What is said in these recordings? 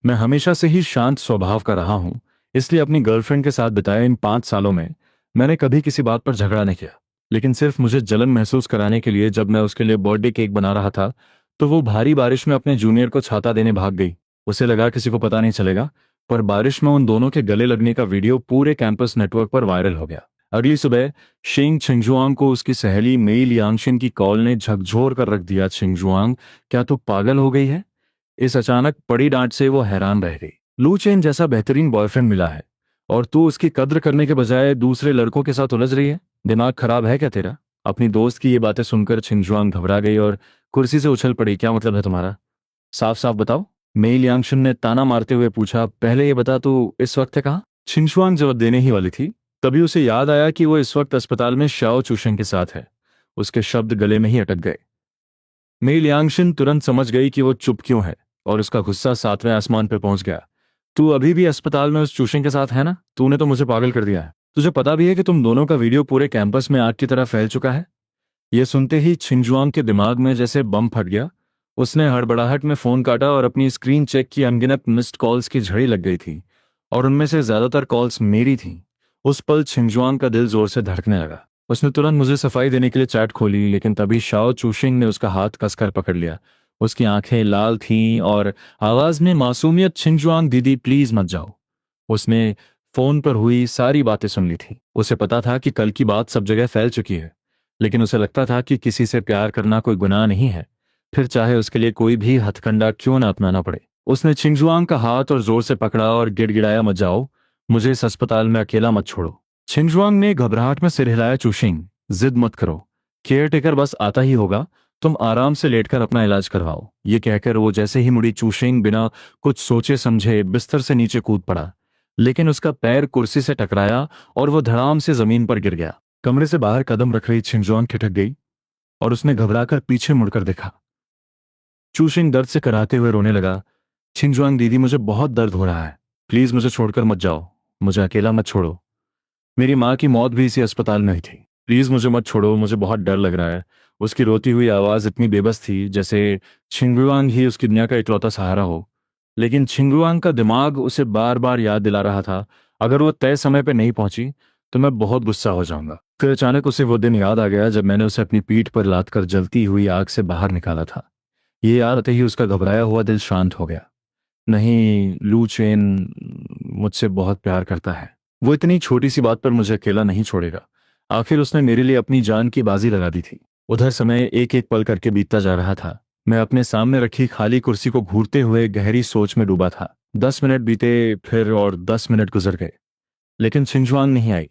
मैं हमेशा से ही शांत स्वभाव का रहा हूँ, इसलिए अपनी गर्लफ्रेंड के साथ बिताए इन 5 सालों में मैंने कभी किसी बात पर झगड़ा नहीं किया। लेकिन सिर्फ मुझे जलन महसूस कराने के लिए जब मैं उसके लिए बर्थडे केक बना रहा था तो वो भारी बारिश में अपने जूनियर को छाता देने भाग गई। उसे लगा किसी को पता नहीं चलेगा, पर बारिश में उन दोनों के गले लगने का वीडियो पूरे कैंपस नेटवर्क पर वायरल हो गया। अगली सुबह शिंग छिंगजुआंग को उसकी सहेली मेई लियांगशिन की कॉल ने झकझोर कर रख दिया। छिंगजुआंग, क्या तू पागल हो गई है? इस अचानक पड़ी डांट से वो हैरान रह गई। लू चेन जैसा बेहतरीन बॉयफ्रेंड मिला है और तू उसकी कद्र करने के बजाय दूसरे लड़कों के साथ उलझ रही है। दिमाग खराब है क्या तेरा? अपनी दोस्त की ये बातें सुनकर छिंगजुआंग घबरा गई और कुर्सी से उछल पड़ी। क्या मतलब है तुम्हारा? साफ साफ बताओ, मेई लियांगशन ने ताना मारते हुए पूछा। पहले ये बता, तू इस वक्त है कहाँ? छिंगजुआंग जवाब देने ही वाली थी, तभी उसे याद आया कि वो इस वक्त अस्पताल में शाओ चूशेंग के साथ है। उसके शब्द गले में ही अटक गए। मेई लियांगशन तुरंत समझ गई कि वो चुप क्यों है और उसका गुस्सा 7वें आसमान पर पहुंच गया। तू अभी भी अस्पताल में उस चूशिंग के साथ है ना? तूने तो मुझे पागल कर दिया है। तुझे पता भी है कि तुम दोनों का वीडियो पूरे कैंपस में आग की तरह फैल चुका है। यह सुनते ही छिंजुआंग के दिमाग में जैसे बम फट गया। उसने हड़बड़ाहट में फोन काटा और अपनी स्क्रीन चेक की। अनगिनत मिस्ड कॉल्स की झड़ी लग गई थी और उनमें से ज्यादातर कॉल्स मेरी थीं। उस पल छिंजुआंग का दिल जोर से धड़कने लगा। उसने तुरंत मुझे सफाई देने के लिए चैट खोली, लेकिन तभी शाओ चूशिंग ने उसका हाथ कसकर पकड़ लिया। उसकी आंखें लाल थीं और आवाज में मासूमियत। छिंजुआंग दीदी, प्लीज मत जाओ। उसने फोन पर हुई सारी बातें सुन ली थी। उसे पता था कि कल की बात सब जगह फैल चुकी है, लेकिन उसे लगता था कि किसी से प्यार करना कोई गुनाह नहीं है, फिर चाहे उसके लिए कोई भी हथकंडा क्यों ना अपनाना पड़े। उसने छिंजुआंग का हाथ और जोर से पकड़ा और गिड़गिड़ाया, मत जाओ, मुझे इस अस्पताल में अकेला मत छोड़ो। छिंजुआंग ने घबराहट में सिर हिलाया। चूशिंग, जिद मत करो, केयर टेकर बस आता ही होगा, तुम आराम से लेटकर अपना इलाज करवाओ। ये कहकर वो जैसे ही मुड़ी, चूशिंग बिना कुछ सोचे समझे बिस्तर से नीचे कूद पड़ा, लेकिन उसका पैर कुर्सी से टकराया और वो धड़ाम से जमीन पर गिर गया। कमरे से बाहर कदम रख रही छिंजुआंग ठिठक गई और उसने घबराकर पीछे मुड़कर देखा। चूशिंग दर्द से कराहते हुए रोने लगा। छिंजुआंग दीदी, मुझे बहुत दर्द हो रहा है, प्लीज मुझे छोड़कर मत जाओ, मुझे अकेला मत छोड़ो। मेरी माँ की मौत भी इसी अस्पताल में हुई थी, प्लीज मुझे मत छोड़ो, मुझे बहुत डर लग रहा है। उसकी रोती हुई आवाज इतनी बेबस थी जैसे छिंगुआंग ही उसकी दुनिया का इकलौता सहारा हो। लेकिन छिंगुआंग का दिमाग उसे बार बार याद दिला रहा था, अगर वो तय समय पर नहीं पहुंची तो मैं बहुत गुस्सा हो जाऊंगा। फिर अचानक उसे वो दिन याद आ गया जब मैंने उसे अपनी पीठ पर लाद कर जलती हुई आग से बाहर निकाला था। ये याद आते ही उसका घबराया हुआ दिल शांत हो गया। नहीं, लू चेन मुझसे बहुत प्यार करता है। वो इतनी छोटी सी बात पर मुझे अकेला नहीं छोड़ेगा। आखिर उसने मेरे लिए अपनी जान की बाजी लगा दी थी। उधर समय एक एक पल करके बीतता जा रहा था। मैं अपने सामने रखी खाली कुर्सी को घूरते हुए गहरी सोच में डूबा था। 10 मिनट बीते, फिर और 10 मिनट गुजर गए, लेकिन छिंजुआंग नहीं आई।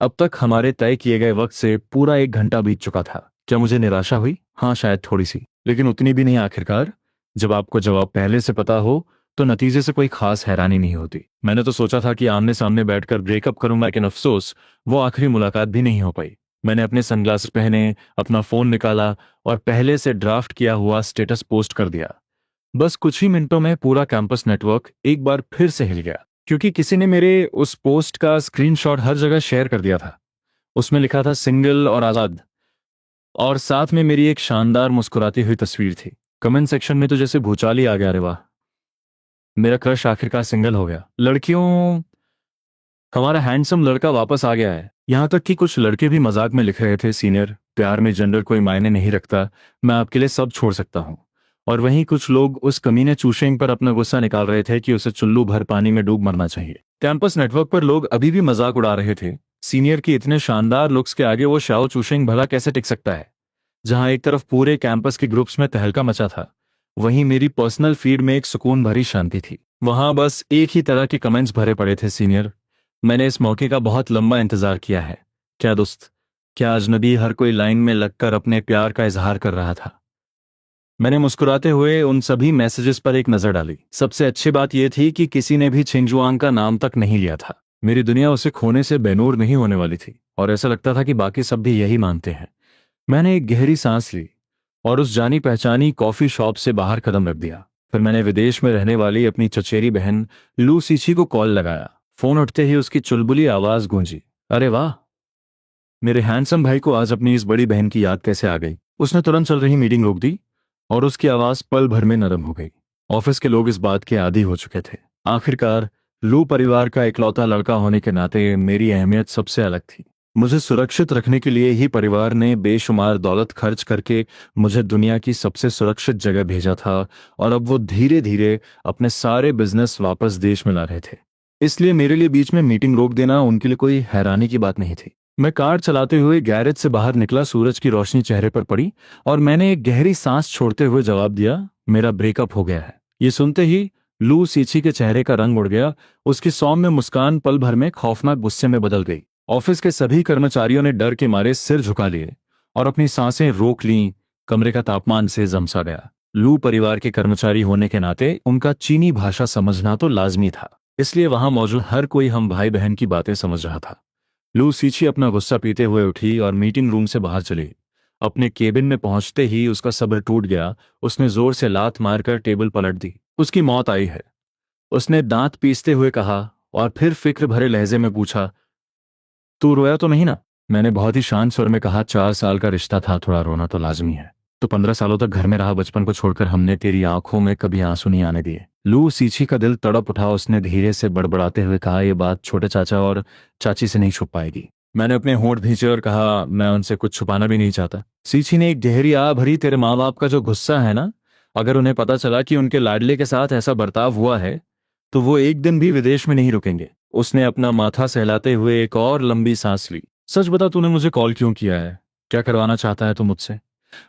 अब तक हमारे तय किए गए वक्त से पूरा 1 घंटा बीत चुका था। क्या मुझे निराशा हुई? हाँ, शायद थोड़ी सी, लेकिन उतनी भी नहीं। आखिरकार जब आपको जवाब पहले से पता हो तो नतीजे से कोई खास हैरानी नहीं होती। मैंने तो सोचा था कि आमने सामने बैठकर ब्रेकअप करूंगा, लेकिन अफसोस वो आखिरी मुलाकात भी नहीं हो पाई। मैंने अपने सनग्लासेस पहने, अपना फोन निकाला और पहले से ड्राफ्ट किया हुआ स्टेटस पोस्ट कर दिया। बस कुछ ही मिनटों में पूरा कैंपस नेटवर्क एक बार फिर से हिल गया, क्योंकि किसी ने मेरे उस पोस्ट का स्क्रीनशॉट हर जगह शेयर कर दिया था। उसमें लिखा था सिंगल और आजाद, और साथ में मेरी एक शानदार मुस्कुराती हुई तस्वीर थी। कमेंट सेक्शन में तो जैसे भूचाल ही आ गया। अरे वाह, मेरा क्रश आखिरकार सिंगल हो गया। लड़कियों, हमारा हैंडसम लड़का वापस आ गया है। यहाँ तक कि कुछ लड़के भी मजाक में लिख रहे थे, सीनियर, प्यार में जेंडर कोई मायने नहीं रखता, मैं आपके लिए सब छोड़ सकता हूँ। और वहीं कुछ लोग उस कमीने चूशेंग पर अपना गुस्सा निकाल रहे थे कि उसे चुल्लू भर पानी में डूब मरना चाहिए। कैंपस नेटवर्क पर लोग अभी भी मजाक उड़ा रहे थे। सीनियर की इतने शानदार लुक्स के आगे वो शाओ चूशेंग भला कैसे टिक सकता है? जहां एक तरफ पूरे कैंपस के ग्रुप्स में तहलका मचा था, वहीं मेरी पर्सनल फीड में एक सुकून भरी शांति थी। वहां बस एक ही तरह के कमेंट्स भरे पड़े थे, सीनियर, मैंने इस मौके का बहुत लंबा इंतजार किया है। क्या दोस्त, क्या अजनबी? हर कोई लाइन में लगकर अपने प्यार का इजहार कर रहा था। मैंने मुस्कुराते हुए उन सभी मैसेजेस पर एक नजर डाली। सबसे अच्छी बात यह थी कि किसी ने भी छिंजुआंग का नाम तक नहीं लिया था। मेरी दुनिया उसे खोने से बेनूर नहीं होने वाली थी, और ऐसा लगता था कि बाकी सब भी यही मानते हैं। मैंने एक गहरी सांस ली और उस जानी पहचानी कॉफी शॉप से बाहर कदम रख दिया। फिर मैंने विदेश में रहने वाली अपनी चचेरी बहन लू सीची को कॉल लगाया। फोन उठते ही उसकी चुलबुली आवाज गूंजी, अरे वाह, मेरे हैंडसम भाई को आज अपनी इस बड़ी बहन की याद कैसे आ गई? उसने तुरंत चल रही मीटिंग रोक दी और उसकी आवाज पल भर में नरम हो गई। ऑफिस के लोग इस बात के आदी हो चुके थे। आखिरकार लू परिवार का इकलौता लड़का होने के नाते मेरी अहमियत सबसे अलग थी। मुझे सुरक्षित रखने के लिए ही परिवार ने बेशुमार दौलत खर्च करके मुझे दुनिया की सबसे सुरक्षित जगह भेजा था, और अब वो धीरे धीरे अपने सारे बिजनेस वापस देश में ला रहे थे। इसलिए मेरे लिए बीच में मीटिंग रोक देना उनके लिए कोई हैरानी की बात नहीं थी। मैं कार चलाते हुए गैरेज से बाहर निकला, सूरज की रोशनी चेहरे पर पड़ी और मैंने एक गहरी सांस छोड़ते हुए जवाब दिया, मेरा ब्रेकअप हो गया है। ये सुनते ही लू सीछी के चेहरे का रंग उड़ गया। उसकी सौम्य मुस्कान पल भर में खौफनाक गुस्से में बदल गई। ऑफिस के सभी कर्मचारियों ने डर के मारे सिर झुका लिए और अपनी सांसें रोक लीं। कमरे का तापमान से जमसा गया। लू परिवार के कर्मचारी होने के नाते उनका चीनी भाषा समझना तो लाजमी था, इसलिए वहां मौजूद हर कोई हम भाई बहन की बातें समझ रहा था। लू सीछी अपना गुस्सा पीते हुए उठी और मीटिंग रूम से बाहर चली। अपने केबिन में पहुंचते ही उसका सब्र टूट गया। उसने जोर से लात मारकर टेबल पलट दी। उसकी मौत आई है, उसने दांत पीसते हुए कहा और फिर फिक्र भरे लहजे में पूछा, तू रोया तो नहीं ना? मैंने बहुत ही शांत स्वर में कहा, 4 साल का रिश्ता था, थोड़ा रोना तो लाजमी है। तो 15 सालों तक घर में रहा, बचपन को छोड़कर हमने तेरी आंखों में कभी आंसू नहीं आने दिए। लू सीछी का दिल तड़प उठा। उसने धीरे से बड़बड़ाते हुए कहा, यह बात छोटे चाचा और चाची से नहीं छुप पाएगी। मैंने अपने होंठ भींचे और कहा, मैं उनसे कुछ छुपाना भी नहीं चाहता। सीछी ने एक गहरी आह भरी, तेरे माँ बाप का जो गुस्सा है ना, अगर उन्हें पता चला कि उनके लाडले के साथ ऐसा बर्ताव हुआ है तो वो एक दिन भी विदेश में नहीं रुकेंगे। उसने अपना माथा सहलाते हुए एक और लंबी सांस ली। सच बता, तूने मुझे कॉल क्यों किया है? क्या करवाना चाहता है तू मुझसे?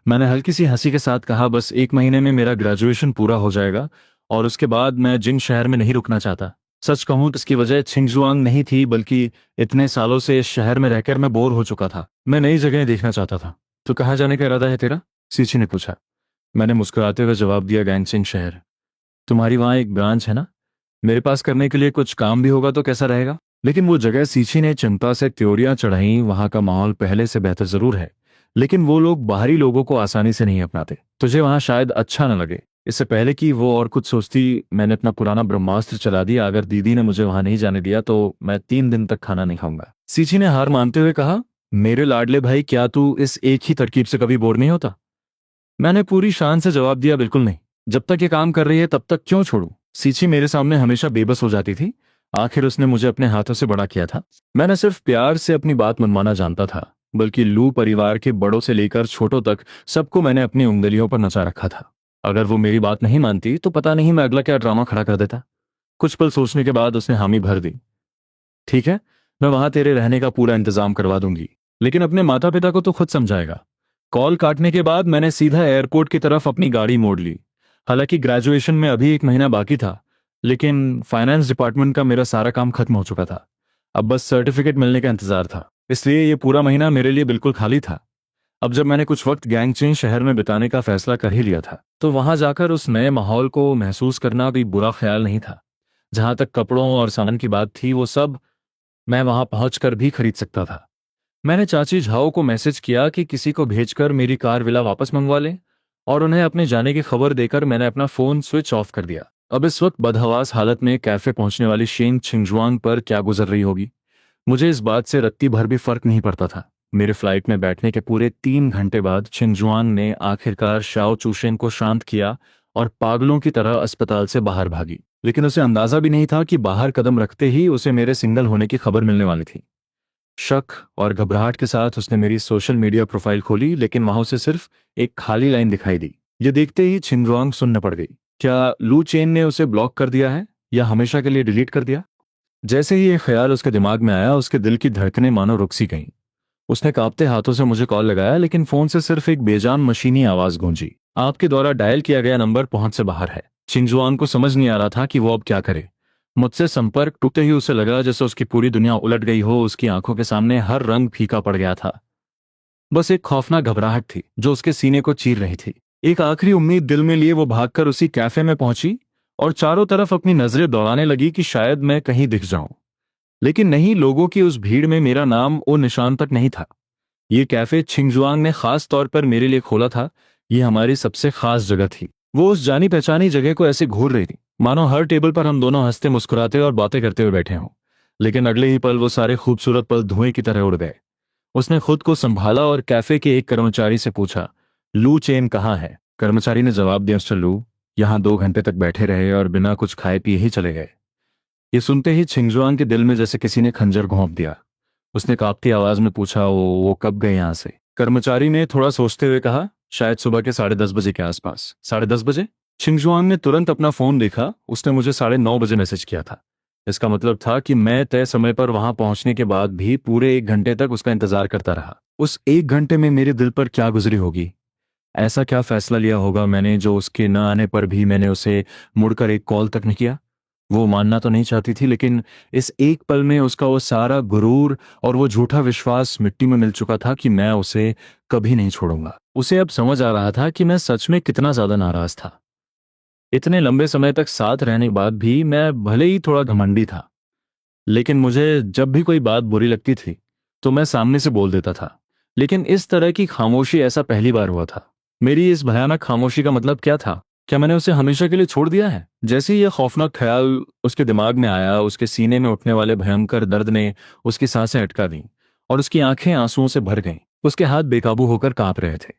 मैंने हल्की सी हंसी के साथ कहा, बस 1 महीने में मेरा ग्रेजुएशन पूरा हो जाएगा और उसके बाद मैं जिन शहर में नहीं रुकना चाहता। सच कहूं तो इसकी वजह छिंगजुआंग नहीं थी, बल्कि इतने सालों से इस शहर में रहकर मैं बोर हो चुका था। मैं नई जगह देखना चाहता था। तो कहाँ जाने का इरादा है तेरा? सीची ने पूछा। मैंने मुस्कुराते हुए जवाब दिया, गैंगसिंग शहर। तुम्हारी वहाँ एक ब्रांच है ना? मेरे पास करने के लिए कुछ काम भी होगा तो कैसा रहेगा? लेकिन वो जगह, सीछी ने चिंता से त्योरियां चढ़ाई, वहां का माहौल पहले से बेहतर जरूर है, लेकिन वो लोग बाहरी लोगों को आसानी से नहीं अपनाते। तुझे वहां शायद अच्छा न लगे। इससे पहले कि वो और कुछ सोचती, मैंने अपना पुराना ब्रह्मास्त्र चला दिया। अगर दीदी ने मुझे वहां नहीं जाने दिया तो मैं 3 दिन तक खाना नहीं खाऊंगा। सीछी ने हार मानते हुए कहा, मेरे लाडले भाई, क्या तू इस एक ही तरकीब से कभी बोर नहीं होता? मैंने पूरी शान से जवाब दिया, बिल्कुल नहीं। जब तक ये काम कर रही है तब तक क्यों छोड़ूं? सीछी मेरे सामने हमेशा बेबस हो जाती थी। आखिर उसने मुझे अपने हाथों से बड़ा किया था। मैं न सिर्फ प्यार से अपनी बात मनवाना जानता था, बल्कि लू परिवार के बड़ों से लेकर छोटों तक सबको मैंने अपनी उंगलियों पर नचा रखा था। अगर वो मेरी बात नहीं मानती तो पता नहीं मैं अगला क्या ड्रामा खड़ा कर देता। कुछ पल सोचने के बाद उसने हामी भर दी। ठीक है, मैं वहां तेरे रहने का पूरा इंतजाम करवा दूंगी, लेकिन अपने माता पिता को तो खुद समझाएगा। कॉल काटने के बाद मैंने सीधा एयरपोर्ट की तरफ अपनी गाड़ी मोड़ ली। हालांकि ग्रेजुएशन में अभी 1 महीना बाकी था, लेकिन फाइनेंस डिपार्टमेंट का मेरा सारा काम खत्म हो चुका था। अब बस सर्टिफिकेट मिलने का इंतजार था, इसलिए ये पूरा महीना मेरे लिए बिल्कुल खाली था। अब जब मैंने कुछ वक्त गैंगचेन शहर में बिताने का फैसला कर ही लिया था, तो वहां जाकर उस नए माहौल को महसूस करना भी बुरा ख्याल नहीं था। जहां तक कपड़ों और सामान की बात थी, वो सब मैं वहां पहुंचकर भी खरीद सकता था। मैंने चाची झाओ को मैसेज किया कि किसी को भेजकर मेरी कार विला वापस मंगवा लें, और उन्हें अपने जाने की खबर देकर मैंने अपना फोन स्विच ऑफ कर दिया। अब इस वक्त बदहवास हालत में कैफे पहुंचने वाली शेन छिंगजुआंग पर क्या गुजर रही होगी, मुझे इस बात से रत्ती भर भी फर्क नहीं पड़ता था। मेरे फ्लाइट में बैठने के पूरे 3 घंटे बाद छिंगजुआंग ने आखिरकार शाओ चूशेन को शांत किया और पागलों की तरह अस्पताल से बाहर भागी। लेकिन उसे अंदाजा भी नहीं था कि बाहर कदम रखते ही उसे मेरे सिंगल होने की खबर मिलने वाली थी। शक और घबराहट के साथ उसने मेरी सोशल मीडिया प्रोफाइल खोली, लेकिन वहां उसे सिर्फ एक खाली लाइन दिखाई दी। ये देखते ही छिंगजुआंग सुन्न पड़ गई। क्या लू चेन ने उसे ब्लॉक कर दिया है या हमेशा के लिए डिलीट कर दिया? जैसे ही ये ख्याल उसके दिमाग में आया, उसके दिल की धड़कनें मानो रुक सी गईं। उसने कांपते हाथों से मुझे कॉल लगाया, लेकिन फोन से सिर्फ एक बेजान मशीनी आवाज गूंजी, आपके द्वारा डायल किया गया नंबर पहुंच से बाहर है। छिंगजुआंग को समझ नहीं आ रहा था कि वो अब क्या करे। मुझसे संपर्क टूटते ही उसे लगा जैसे उसकी पूरी दुनिया उलट गई हो। उसकी आंखों के सामने हर रंग फीका पड़ गया था। बस एक खौफनाक घबराहट थी जो उसके सीने को चीर रही थी। एक आखिरी उम्मीद दिल में लिए वो भागकर उसी कैफे में पहुंची और चारों तरफ अपनी नजरें दौड़ाने लगी कि शायद मैं कहीं दिख जाऊं। लेकिन नहीं, लोगों की उस भीड़ में मेरा नाम और निशान तक नहीं था। ये कैफे छिंगजुआंग ने खास तौर पर मेरे लिए खोला था। ये हमारी सबसे खास जगह थी। वो उस जानी पहचानी जगह को ऐसे घूर रही थी मानो हर टेबल पर हम दोनों हंसते मुस्कुराते और बातें करते हुए बैठे हों। लेकिन अगले ही पल वो सारे खूबसूरत पल धुएं की तरह उड़ गए। उसने खुद को संभाला और कैफे के एक कर्मचारी से पूछा, लू चेन कहाँ है? कर्मचारी ने जवाब दिया, मिस्टर लू, यहाँ 2 घंटे तक बैठे रहे और बिना कुछ खाए पिए ही चले गए। ये सुनते ही छिंगजुआंग के दिल में जैसे किसी ने खंजर घोंप दिया। उसने कांपती आवाज में पूछा, वो कब गए यहाँ से? कर्मचारी ने थोड़ा सोचते हुए कहा, शायद सुबह के 10:30 बजे के आसपास। 10:30 बजे? छिंगजुआंग ने तुरंत अपना फोन देखा। उसने मुझे 9:30 बजे मैसेज किया था। इसका मतलब था कि मैं तय समय पर वहां पहुंचने के बाद भी पूरे 1 घंटे तक उसका इंतजार करता रहा। उस 1 घंटे में मेरे दिल पर क्या गुजरी होगी? ऐसा क्या फैसला लिया होगा मैंने जो उसके न आने पर भी मैंने उसे मुड़कर एक कॉल तक नहीं किया? वो मानना तो नहीं चाहती थी, लेकिन इस एक पल में उसका वो सारा गुरूर और वो झूठा विश्वास मिट्टी में मिल चुका था कि मैं उसे कभी नहीं छोड़ूंगा। उसे अब समझ आ रहा था कि मैं सच में कितना ज्यादा नाराज था। इतने लंबे समय तक साथ रहने के बाद भी मैं भले ही थोड़ा घमंडी था, लेकिन मुझे जब भी कोई बात बुरी लगती थी तो मैं सामने से बोल देता था। लेकिन इस तरह की खामोशी ऐसा पहली बार हुआ था। मेरी इस भयानक खामोशी का मतलब क्या था? क्या मैंने उसे हमेशा के लिए छोड़ दिया है? जैसे ही यह खौफनाक ख्याल उसके दिमाग में आया, उसके सीने में उठने वाले भयंकर दर्द ने उसकी सांसें अटका दी और उसकी आंखें आंसुओं से भर गईं। उसके हाथ बेकाबू होकर कांप रहे थे।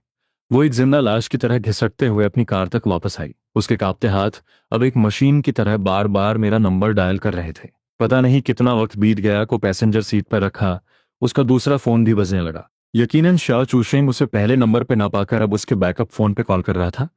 वो एक जिंदा लाश की तरह घिसटते हुए अपनी कार तक वापस आई। उसके कांपते हाथ अब एक मशीन की तरह बार बार मेरा नंबर डायल कर रहे थे। पता नहीं कितना वक्त बीत गया को पैसेंजर सीट पर रखा, उसका दूसरा फोन भी बजने लगा। यकीनन शाओ चूशेंग उसे पहले नंबर पे ना पाकर अब उसके बैकअप फोन पे कॉल कर रहा था।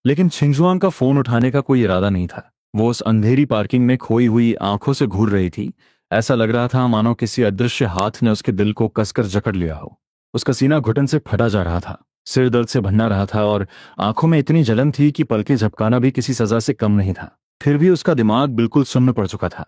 लेकिन छिंगजुआंग का फोन उठाने का कोई इरादा नहीं था। वो उस अंधेरी पार्किंग में खोई हुई आंखों से घूर रही थी। ऐसा लग रहा था मानो किसी अदृश्य हाथ ने उसके दिल को कसकर जकड़ लिया हो। उसका सीना घुटन से फटा जा रहा था, सिर दर्द से भन्ना रहा था और आंखों में इतनी जलन थी कि पलकें झपकाना भी किसी सजा से कम नहीं था। फिर भी उसका दिमाग बिल्कुल सुन्न पड़ चुका था।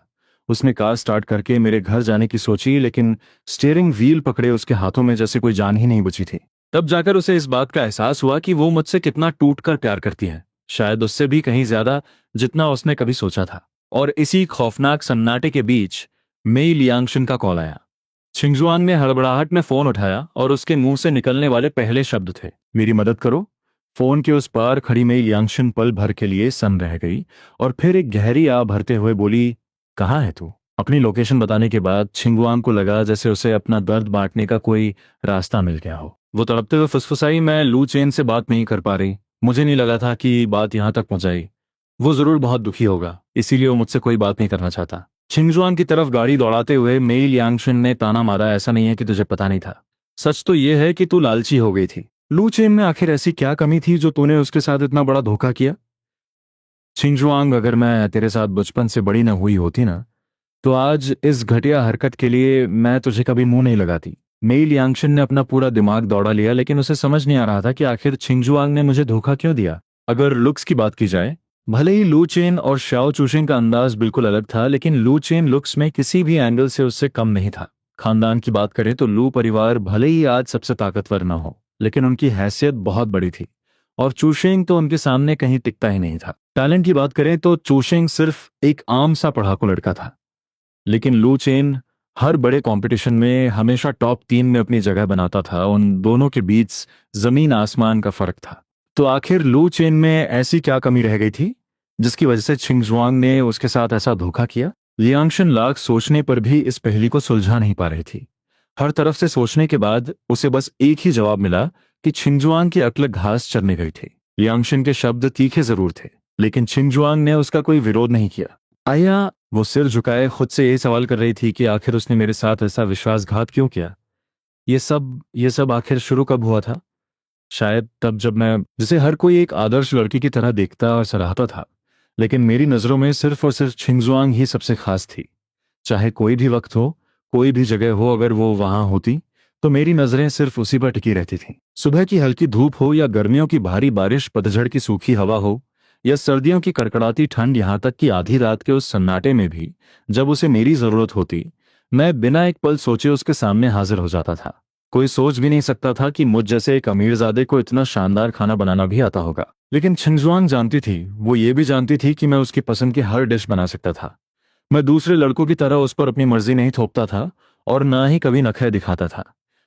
उसने कार स्टार्ट करके मेरे घर जाने की सोची, लेकिन स्टीयरिंग व्हील पकड़े उसके हाथों में जैसे कोई जान ही नहीं बची थी। तब जाकर उसे इस बात का एहसास हुआ कि वो मुझसे कितना टूटकर प्यार करती है, शायद उससे भी कहीं ज्यादा जितना उसने कभी सोचा था। और इसी खौफनाक सन्नाटे के बीच मेई लियांगशन का कॉल आया। छिंगजुआंग ने हड़बड़ाहट में फोन उठाया और उसके मुंह से निकलने वाले पहले शब्द थे, मेरी मदद करो। फोन के उस पार खड़ी मेई लियांगशन पल भर के लिए सन्न रह गई और फिर एक गहरी आह भरते हुए बोली, कहाँ है तू? अपनी लोकेशन बताने के बाद छिंगुआंग को लगा जैसे उसे अपना दर्द बांटने का कोई रास्ता मिल गया हो। वो तड़पते हुए फुसफुसाई, मैं लू चेन से बात नहीं कर पा रही। मुझे नहीं लगा था कि बात यहां तक पहुंचाई। वो जरूर बहुत दुखी होगा, इसीलिए वो मुझसे कोई बात नहीं करना चाहता। छिंगजुआंग की तरफ गाड़ी दौड़ाते हुए मेई लियांगशन ने ताना मारा, ऐसा नहीं है कि तुझे पता नहीं था। सच तो यह है कि तू लालची हो गई थी। लू चेन में आखिर ऐसी क्या कमी थी जो तूने उसके साथ इतना बड़ा धोखा किया? छिंगजुआंग, अगर मैं तेरे साथ बचपन से बड़ी न हुई होती ना, तो आज इस घटिया हरकत के लिए मैं तुझे कभी मुंह नहीं लगाती। मेई लियांगशन ने अपना पूरा दिमाग दौड़ा लिया, लेकिन उसे समझ नहीं आ रहा था कि आखिर छिंगजुआंग ने मुझे धोखा क्यों दिया। अगर लुक्स की बात की जाए, भले ही लू चेन और शाओ चूशिंग का अंदाज बिल्कुल अलग था, लेकिन लू चेन लुक्स में किसी भी एंगल से उससे कम नहीं था। खानदान की बात करें तो लू परिवार भले ही आज सबसे ताकतवर न हो, लेकिन उनकी हैसियत बहुत बड़ी थी और चूशिंग तो उनके सामने कहीं टिकता ही नहीं था। टैलेंट की बात करें तो चूशिंग सिर्फ एक आम सा पढ़ाकू लड़का था, लेकिन लू चेन हर बड़े कंपटीशन में हमेशा टॉप 3 में अपनी जगह बनाता था। उन दोनों के बीच जमीन आसमान का फर्क था। तो आखिर लू चेन में ऐसी क्या कमी रह गई थी जिसकी वजह से छिंगजुआंग ने उसके साथ ऐसा धोखा किया? लियांगशन लाख सोचने पर भी इस पहेली को सुलझा नहीं पा रही थी। हर तरफ से सोचने के बाद उसे बस एक ही जवाब मिला कि छिंगजुआंग की अक्ल घास चरने गई थी। लियांगशन के शब्द तीखे जरूर थे, लेकिन छिंगजुआंग ने उसका कोई विरोध नहीं किया। आया वो सिर झुकाए खुद से यही सवाल कर रही थी कि आखिर उसने मेरे साथ ऐसा विश्वासघात क्यों किया? ये सब आखिर शुरू कब हुआ था? शायद तब जब मैं जिसे हर कोई एक आदर्श लड़की की तरह देखता और सराहता था, लेकिन मेरी नजरों में सिर्फ और सिर्फ छिंगजुआंग ही सबसे खास थी। चाहे कोई भी वक्त हो, कोई भी जगह हो, अगर वो वहां होती तो मेरी नजरें सिर्फ उसी पर टिकी रहती थीं। सुबह की हल्की धूप हो या गर्मियों की भारी बारिश, पतझड़ की सूखी हवा हो या सर्दियों की कड़कड़ाती ठंड, यहां तक कि आधी रात के उस सन्नाटे में भी जब उसे मेरी जरूरत होती, मैं बिना एक पल सोचे उसके सामने हाजिर हो जाता था। कोई सोच भी नहीं सकता था कि मुझ जैसे एक अमीरजादे को इतना शानदार खाना बनाना भी आता होगा। लेकिन छिंगजुआंग जानती थी, वो ये भी जानती थी कि मैं उसकी पसंद की हर डिश बना सकता था। मैं दूसरे लड़कों की तरह उस पर अपनी मर्जी नहीं थोपता था और ना ही कभी नखरे दिखाता था।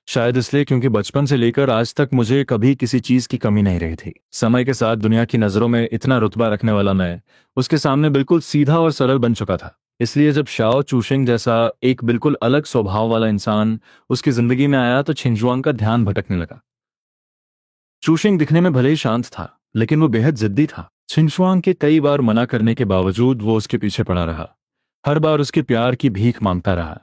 शायद इसलिए क्योंकि बचपन से लेकर आज तक मुझे कभी किसी चीज की कमी नहीं रही थी। समय के साथ दुनिया की नजरों में इतना रुतबा रखने वाला मैं उसके सामने बिल्कुल सीधा और सरल बन चुका था। इसलिए जब शाओ चूशिंग जैसा एक बिल्कुल अलग स्वभाव वाला इंसान उसकी जिंदगी में आया तो छिंगजुआंग का ध्यान भटकने लगा। चूशिंग दिखने में भले ही शांत था, लेकिन वो बेहद जिद्दी था। छिंगशुआंग के कई बार मना करने के बावजूद वो उसके पीछे पड़ा रहा। हर बार उसके प्यार की भीख मांगता रहा।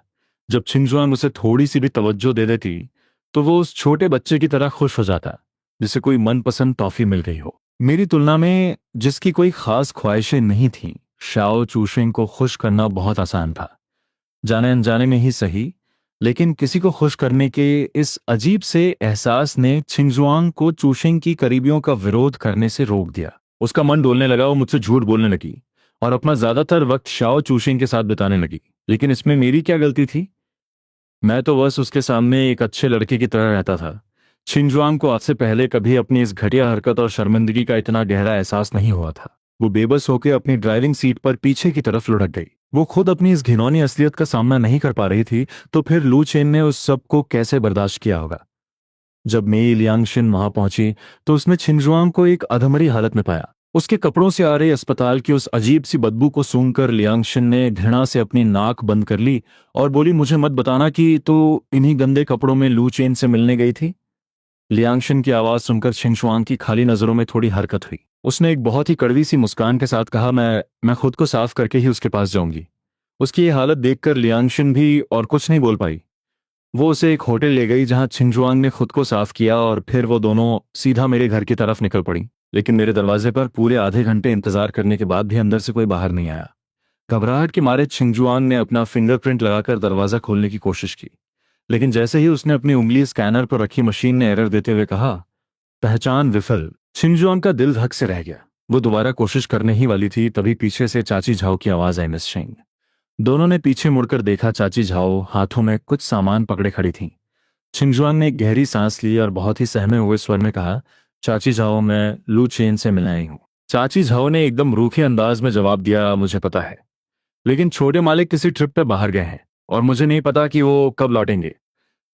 जब छिंगशुआंग उसे थोड़ी सी भी तवज्जो दे देती तो वो उस छोटे बच्चे की तरह खुश हो जाता, जिसे कोई मनपसंद टॉफी मिल गई हो। मेरी तुलना में जिसकी कोई खास ख्वाहिशें नहीं थीं, शाओ चूशेंग को खुश करना बहुत आसान था। जाने अनजाने में ही सही, लेकिन किसी को खुश करने के इस अजीब से एहसास ने छिंगजुआंग को चूशेंग की करीबियों का विरोध करने से रोक दिया। उसका मन डोलने लगा, वो मुझसे झूठ बोलने लगी और अपना ज्यादातर वक्त शाओ चूशेंग के साथ बिताने लगी। लेकिन इसमें मेरी क्या गलती थी? मैं तो बस उसके सामने एक अच्छे लड़के की तरह रहता था। छिंगजुआंग को आज से पहले कभी अपनी इस घटिया हरकत और शर्मिंदगी का इतना गहरा एहसास नहीं हुआ था। वो बेबस होकर अपनी ड्राइविंग सीट पर पीछे की तरफ लुढ़क गई। वो खुद अपनी इस घिनौनी असलियत का सामना नहीं कर पा रही थी, तो फिर लू चेन ने उस सब को कैसे बर्दाश्त किया होगा। जब मेई लियांगशिन वहां पहुंची तो उसने छिंगजुआंग को एक अधमरी हालत में पाया। उसके कपड़ों से आ रही अस्पताल की उस अजीब सी बदबू को सूंघकर लियांगशिन ने घृणा से अपनी नाक बंद कर ली और बोली, मुझे मत बताना कि तो इन्हीं गंदे कपड़ों में लू चेन से मिलने गई थी। लियांगशिन की आवाज सुनकर छिंगशुआंग की खाली नजरों में थोड़ी हरकत हुई। उसने एक बहुत ही कड़वी सी मुस्कान के साथ कहा, मैं खुद को साफ करके ही उसके पास जाऊंगी। उसकी ये हालत देखकर लियांगशिन भी और कुछ नहीं बोल पाई। वो उसे एक होटल ले गई जहां छिंगजुआंग ने खुद को साफ किया और फिर वो दोनों सीधा मेरे घर की तरफ निकल पड़ी। लेकिन मेरे दरवाजे पर पूरे आधे घंटे इंतजार करने के बाद भी अंदर से कोई बाहर नहीं आया। घबराहट के मारे छिंगजुआंग ने अपना फिंगरप्रिंट लगाकर दरवाजा खोलने की कोशिश की, लेकिन जैसे ही उसने अपनी उंगली स्कैनर पर रखी, मशीन ने एरर देते हुए कहा, पहचान विफल। छिंगजुआंग का दिल धक से रह गया। वो दोबारा कोशिश करने ही वाली थी, तभी पीछे से चाची झाओ की आवाज आई, मिस सिंह। दोनों ने पीछे मुड़कर देखा। चाची झाओ हाथों में कुछ सामान पकड़े खड़ी थीं। छिंगजुआंग ने एक गहरी सांस ली और बहुत ही सहमे हुए स्वर में कहा, चाची झाओ, मैं लू चेन से मिल आई हूं। चाची झाओ ने एकदम रूखे अंदाज में जवाब दिया, मुझे पता है, लेकिन छोटे मालिक किसी ट्रिप पे बाहर गए हैं और मुझे नहीं पता कि वो कब लौटेंगे।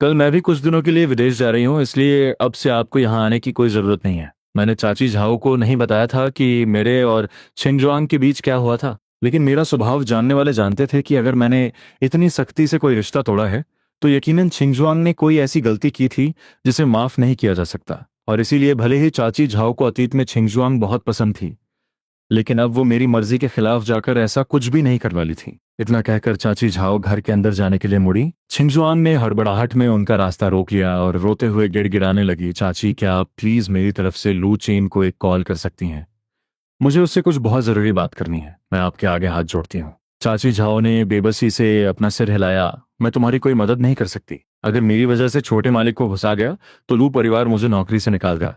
कल मैं भी कुछ दिनों के लिए विदेश जा रही हूँ, इसलिए अब से आपको यहाँ आने की कोई जरूरत नहीं है। मैंने चाची झाओ को नहीं बताया था कि मेरे और छिंगजुआंग के बीच क्या हुआ था, लेकिन मेरा स्वभाव जानने वाले जानते थे कि अगर मैंने इतनी सख्ती से कोई रिश्ता तोड़ा है तो यकीनन छिंगजुआंग ने कोई ऐसी गलती की थी जिसे माफ नहीं किया जा सकता। और इसीलिए भले ही चाची झाओ को अतीत में छिंगजुआंग बहुत पसंद थी, लेकिन अब वो मेरी मर्जी के खिलाफ जाकर ऐसा कुछ भी नहीं करने वाली थी। इतना कहकर चाची झाओ घर के अंदर जाने के लिए मुड़ी। छिंगजुआंग ने हड़बड़ाहट में उनका रास्ता रोक लिया और रोते हुए गिड़गिड़ाने लगी, चाची, क्या आप प्लीज मेरी तरफ से लू चेन को एक कॉल कर सकती हैं? मुझे उससे कुछ बहुत जरूरी बात करनी है। मैं आपके आगे हाथ जोड़ती हूँ। चाची झाओ ने बेबसी से अपना सिर हिलाया। मैं तुम्हारी कोई मदद नहीं कर सकती। अगर मेरी वजह से छोटे मालिक को घुसा गया तो लू परिवार मुझे नौकरी से निकाल देगा।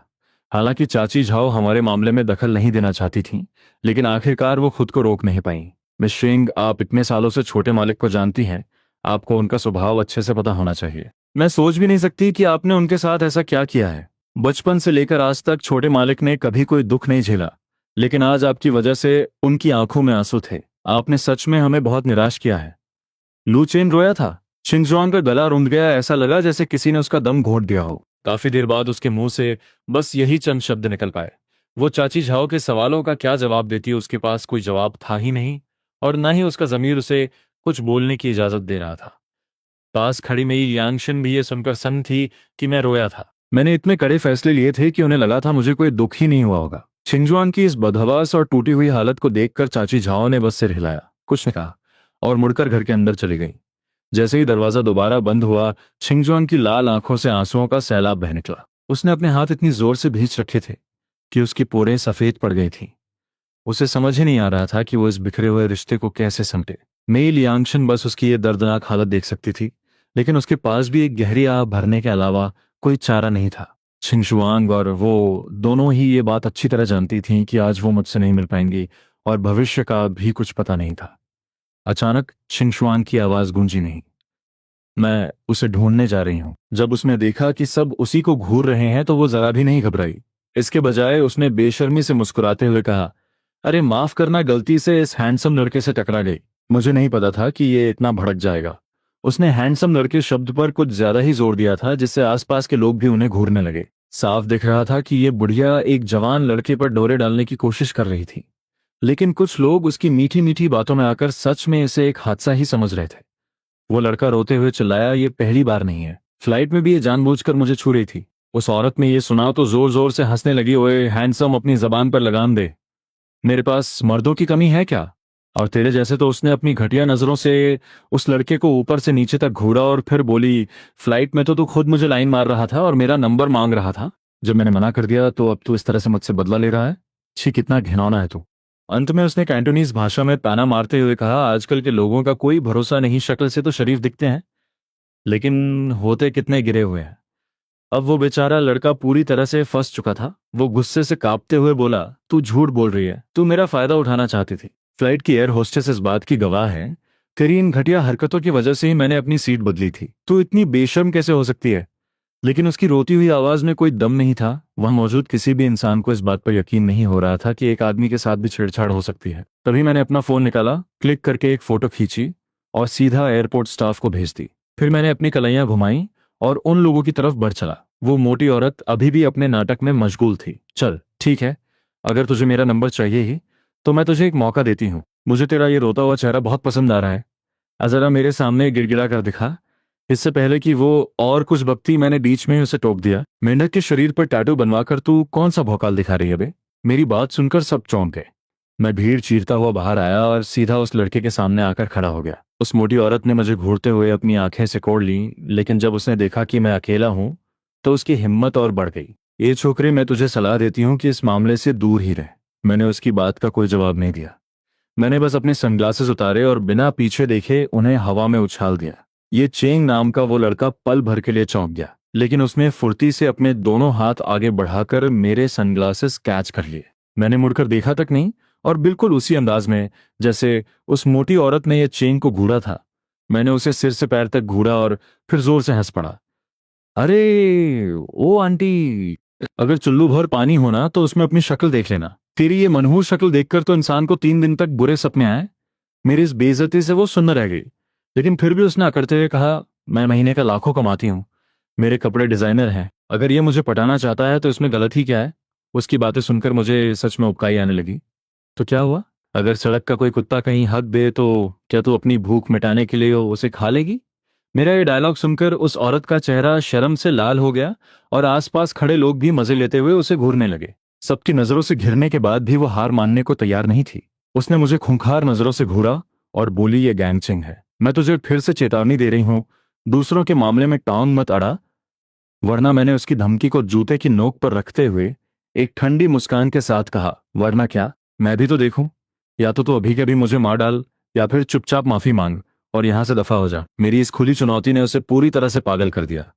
हालांकि चाची झाओ हमारे मामले में दखल नहीं देना चाहती थी, लेकिन आखिरकार वो खुद को रोक नहीं पाई। मिस सिंह, आप इतने सालों से छोटे मालिक को जानती हैं, आपको उनका स्वभाव अच्छे से पता होना चाहिए। मैं सोच भी नहीं सकती कि आपने उनके साथ ऐसा क्या किया है। बचपन से लेकर आज तक छोटे मालिक ने कभी कोई दुख नहीं झेला, लेकिन आज आपकी वजह से उनकी आंखों में आंसू थे। आपने सच में हमें बहुत निराश किया है। लू चेन रोया था। छिंगजुआंग का गला रुंध गया, ऐसा लगा जैसे किसी ने उसका दम घोंट दिया हो। काफी देर बाद उसके मुंह से बस यही चंद शब्द निकल पाए। वो चाची झाओ के सवालों का क्या जवाब देती, उसके पास कोई जवाब था ही नहीं, और न ही उसका जमीर उसे कुछ बोलने की इजाजत दे रहा था। पास खड़ी मेरी यांगशन भी ये सुनकर सन्न थी कि मैं रोया था। मैंने इतने कड़े फैसले लिए थे कि उन्हें लगा था मुझे कोई दुख ही नहीं हुआ होगा। छिंगजुआंग की इस बदहवास और टूटी हुई हालत को देखकर चाची झाओ ने बस सिर हिलाया, कुछ नहीं कहा, और मुड़कर घर के अंदर चली गई। जैसे ही दरवाजा दोबारा बंद हुआ, छिंगजुआंग की लाल आंखों से आंसुओं का सैलाब बह निकला। उसने अपने हाथ इतनी जोर से भींच रखे थे कि उसकी पोरें सफेद पड़ गई थी। उसे समझ ही नहीं आ रहा था कि वो इस बिखरे हुए रिश्ते को कैसे समेटे। मेई लियांगशन बस उसकी ये दर्दनाक हालत देख सकती थी, लेकिन उसके पास भी एक गहरी आह भरने के अलावा कोई चारा नहीं था। छिंगशुआंग और वो दोनों ही ये बात अच्छी तरह जानती थीं कि आज वो मुझसे नहीं मिल पाएंगी और भविष्य का भी कुछ पता नहीं था। अचानक छिंगशुआंग की आवाज गूंजी, नहीं, मैं उसे ढूंढने जा रही हूं। जब उसने देखा कि सब उसी को घूर रहे हैं तो वो जरा भी नहीं घबराई। इसके बजाय उसने बेशर्मी से मुस्कुराते हुए कहा, अरे माफ करना, गलती से इस हैंडसम लड़के से टकरा गई। मुझे नहीं पता था कि ये इतना भड़क जाएगा। उसने हैंडसम लड़के शब्द पर कुछ ज्यादा ही जोर दिया था, जिससे आसपास के लोग भी उन्हें घूरने लगे। साफ दिख रहा था कि ये बुढ़िया एक जवान लड़के पर डोरे डालने की कोशिश कर रही थी, लेकिन कुछ लोग उसकी मीठी मीठी बातों में आकर सच में इसे एक हादसा ही समझ रहे थे। वो लड़का रोते हुए चिल्लाया, ये पहली बार नहीं है, फ्लाइट में भी ये जानबूझकर मुझे छू रही थी। उस औरत ने ये सुना तो जोर जोर से हंसने लगी, ओए हैंडसम, अपनी जबान पर लगाम दे। मेरे पास मर्दों की कमी है क्या? और तेरे जैसे तो उसने अपनी घटिया नजरों से उस लड़के को ऊपर से नीचे तक घूरा और फिर बोली, फ्लाइट में तो तू खुद मुझे लाइन मार रहा था और मेरा नंबर मांग रहा था। जब मैंने मना कर दिया तो अब तू इस तरह से मुझसे बदला ले रहा है। छी, कितना घिनौना है तू। अंत में उसने कैंटोनीज भाषा में ताना मारते हुए कहा, आजकल के लोगों का कोई भरोसा नहीं, शक्ल से तो शरीफ दिखते हैं लेकिन होते कितने गिरे हुए हैं। अब वो बेचारा लड़का पूरी तरह से फंस चुका था। वो गुस्से से कांपते हुए बोला, तू झूठ बोल रही है, तू मेरा फायदा उठाना चाहती थी। फ्लाइट की एयर होस्टेस इस बात की गवाह है। तेरी इन घटिया हरकतों की वजह से ही मैंने अपनी सीट बदली थी। तू इतनी बेशर्म कैसे हो सकती है? लेकिन उसकी रोती हुई आवाज में कोई दम नहीं था। वहां मौजूद किसी भी इंसान को इस बात पर यकीन नहीं हो रहा था कि एक आदमी के साथ भी छेड़छाड़ हो सकती है। तभी मैंने अपना फोन निकाला, क्लिक करके एक फोटो खींची और सीधा एयरपोर्ट स्टाफ को भेज दी। फिर मैंने अपनी कलाइयां घुमाई और उन लोगों की तरफ बढ़ चला। वो मोटी औरत अभी भी अपने नाटक में मशगूल थी। चल ठीक है, अगर तुझे मेरा नंबर चाहिए ही तो मैं तुझे एक मौका देती हूँ। मुझे तेरा ये रोता हुआ चेहरा बहुत पसंद आ रहा है। जरा मेरे सामने गिड़गिड़ा कर दिखा। इससे पहले कि वो और कुछ बकती, मैंने बीच में ही उसे टोक दिया, मेंढक के शरीर पर टैटू बनवाकर तू कौन सा भौकाल दिखा रही है बे? मेरी बात सुनकर सब चौंक गए। मैं भीड़ चीरता हुआ बाहर आया और सीधा उस लड़के के सामने आकर खड़ा हो गया। उस मोटी औरत ने मुझे घूरते हुए अपनी आंखें सिकोड़ ली, लेकिन जब उसने देखा कि मैं अकेला हूं तो उसकी हिम्मत और बढ़ गई। ये छोकरे, मैं तुझे सलाह देती हूँ कि इस मामले से दूर ही रह। मैंने उसकी बात का कोई जवाब नहीं दिया। मैंने बस अपने सनग्लासेस उतारे और बिना पीछे देखे उन्हें हवा में उछाल दिया। ये चेंग नाम का वो लड़का पल भर के लिए चौंक गया, लेकिन उसने फुर्ती से अपने दोनों हाथ आगे बढ़ाकर मेरे सनग्लासेस कैच कर लिए। मैंने मुड़कर देखा तक नहीं और बिल्कुल उसी अंदाज में जैसे उस मोटी औरत ने ये चेंग को घूरा था, मैंने उसे सिर से पैर तक घूरा और फिर जोर से हंस पड़ा। अरे ओ आंटी, अगर चुल्लू भर पानी होना तो उसमें अपनी शक्ल देख लेना। तेरी ये मनहूस शक्ल देखकर तो इंसान को 3 दिन तक बुरे सपने आए। मेरी इस बेइज्जती से वो सुन्न रह गई, लेकिन फिर भी उसने अकड़ते हुए कहा, मैं महीने का लाखों कमाती हूँ, मेरे कपड़े डिजाइनर हैं, अगर ये मुझे पटाना चाहता है तो इसमें गलत ही क्या है? उसकी बातें सुनकर मुझे सच में उबकाई आने लगी। तो क्या हुआ? अगर सड़क का कोई कुत्ता कहीं हक दे तो क्या तू अपनी भूख मिटाने के लिए उसे खा लेगी? मेरा ये डायलॉग सुनकर उस औरत का चेहरा शर्म से लाल हो गया और आसपास खड़े लोग भी मजे लेते हुए उसे घूरने लगे। सबकी नजरों से घिरने के बाद भी वो हार मानने को तैयार नहीं थी। उसने मुझे खूंखार नजरों से घूरा और बोली, ये गैंगचिंग है। मैं तुझे फिर से चेतावनी दे रही हूँ, दूसरों के मामले में टांग मत अड़ा, वरना। मैंने उसकी धमकी को जूते की नोक पर रखते हुए एक ठंडी मुस्कान के साथ कहा, वरना क्या? मैं भी तो देखूं। या तो तू अभी के अभी मुझे मार डाल या फिर चुपचाप माफी मांग और यहां से दफा हो जा। मेरी इस खुली चुनौती ने उसे पूरी तरह से पागल कर दिया।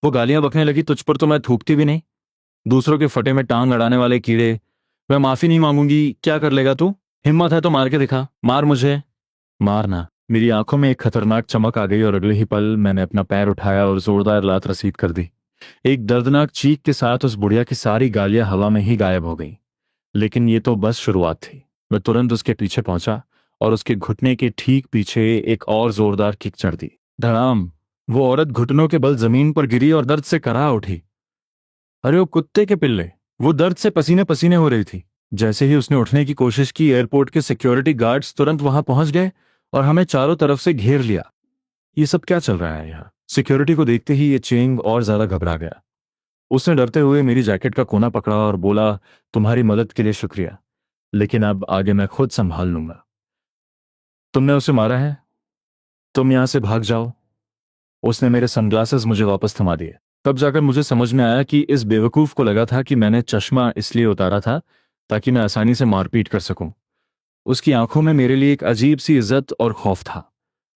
वो गालियां बकने लगी, तुझ पर तो मैं थूकती भी नहीं, दूसरों के फटे में टांग अड़ाने वाले कीड़े। मैं माफी नहीं मांगूंगी, क्या कर लेगा तू? हिम्मत है तो मार के दिखा, मार मुझे। मारना? मेरी आंखों में एक खतरनाक चमक आ गई और अगले ही पल मैंने अपना पैर उठाया और जोरदार लात रसीद कर दी। एक दर्दनाक चीख के साथ उस बुढ़िया की सारी गालियां हवा में ही गायब हो गईं। लेकिन ये तो बस शुरुआत थी। मैं तुरंत उसके पीछे पहुंचा और उसके घुटने के ठीक पीछे एक और जोरदार किक चढ़ दी। धड़ाम! वो औरत घुटनों के बल जमीन पर गिरी और दर्द से कराह उठी। अरे वो कुत्ते के पिल्ले! वो दर्द से पसीने पसीने हो रही थी। जैसे ही उसने उठने की कोशिश की, एयरपोर्ट के सिक्योरिटी गार्ड्स तुरंत वहां पहुंच गए और हमें चारों तरफ से घेर लिया। ये सब क्या चल रहा है यहाँ? सिक्योरिटी को देखते ही ये चेंग और ज्यादा घबरा गया। उसने डरते हुए मेरी जैकेट का कोना पकड़ा और बोला, तुम्हारी मदद के लिए शुक्रिया, लेकिन अब आगे मैं खुद संभाल लूंगा। तुमने उसे मारा है, तुम यहां से भाग जाओ। उसने मेरे सनग्लासेस मुझे वापस थमा दिए। तब जाकर मुझे समझ में आया कि इस बेवकूफ को लगा था कि मैंने चश्मा इसलिए उतारा था ताकि मैं आसानी से मारपीट कर सकूं। उसकी आंखों में मेरे लिए एक अजीब सी इज्जत और खौफ था।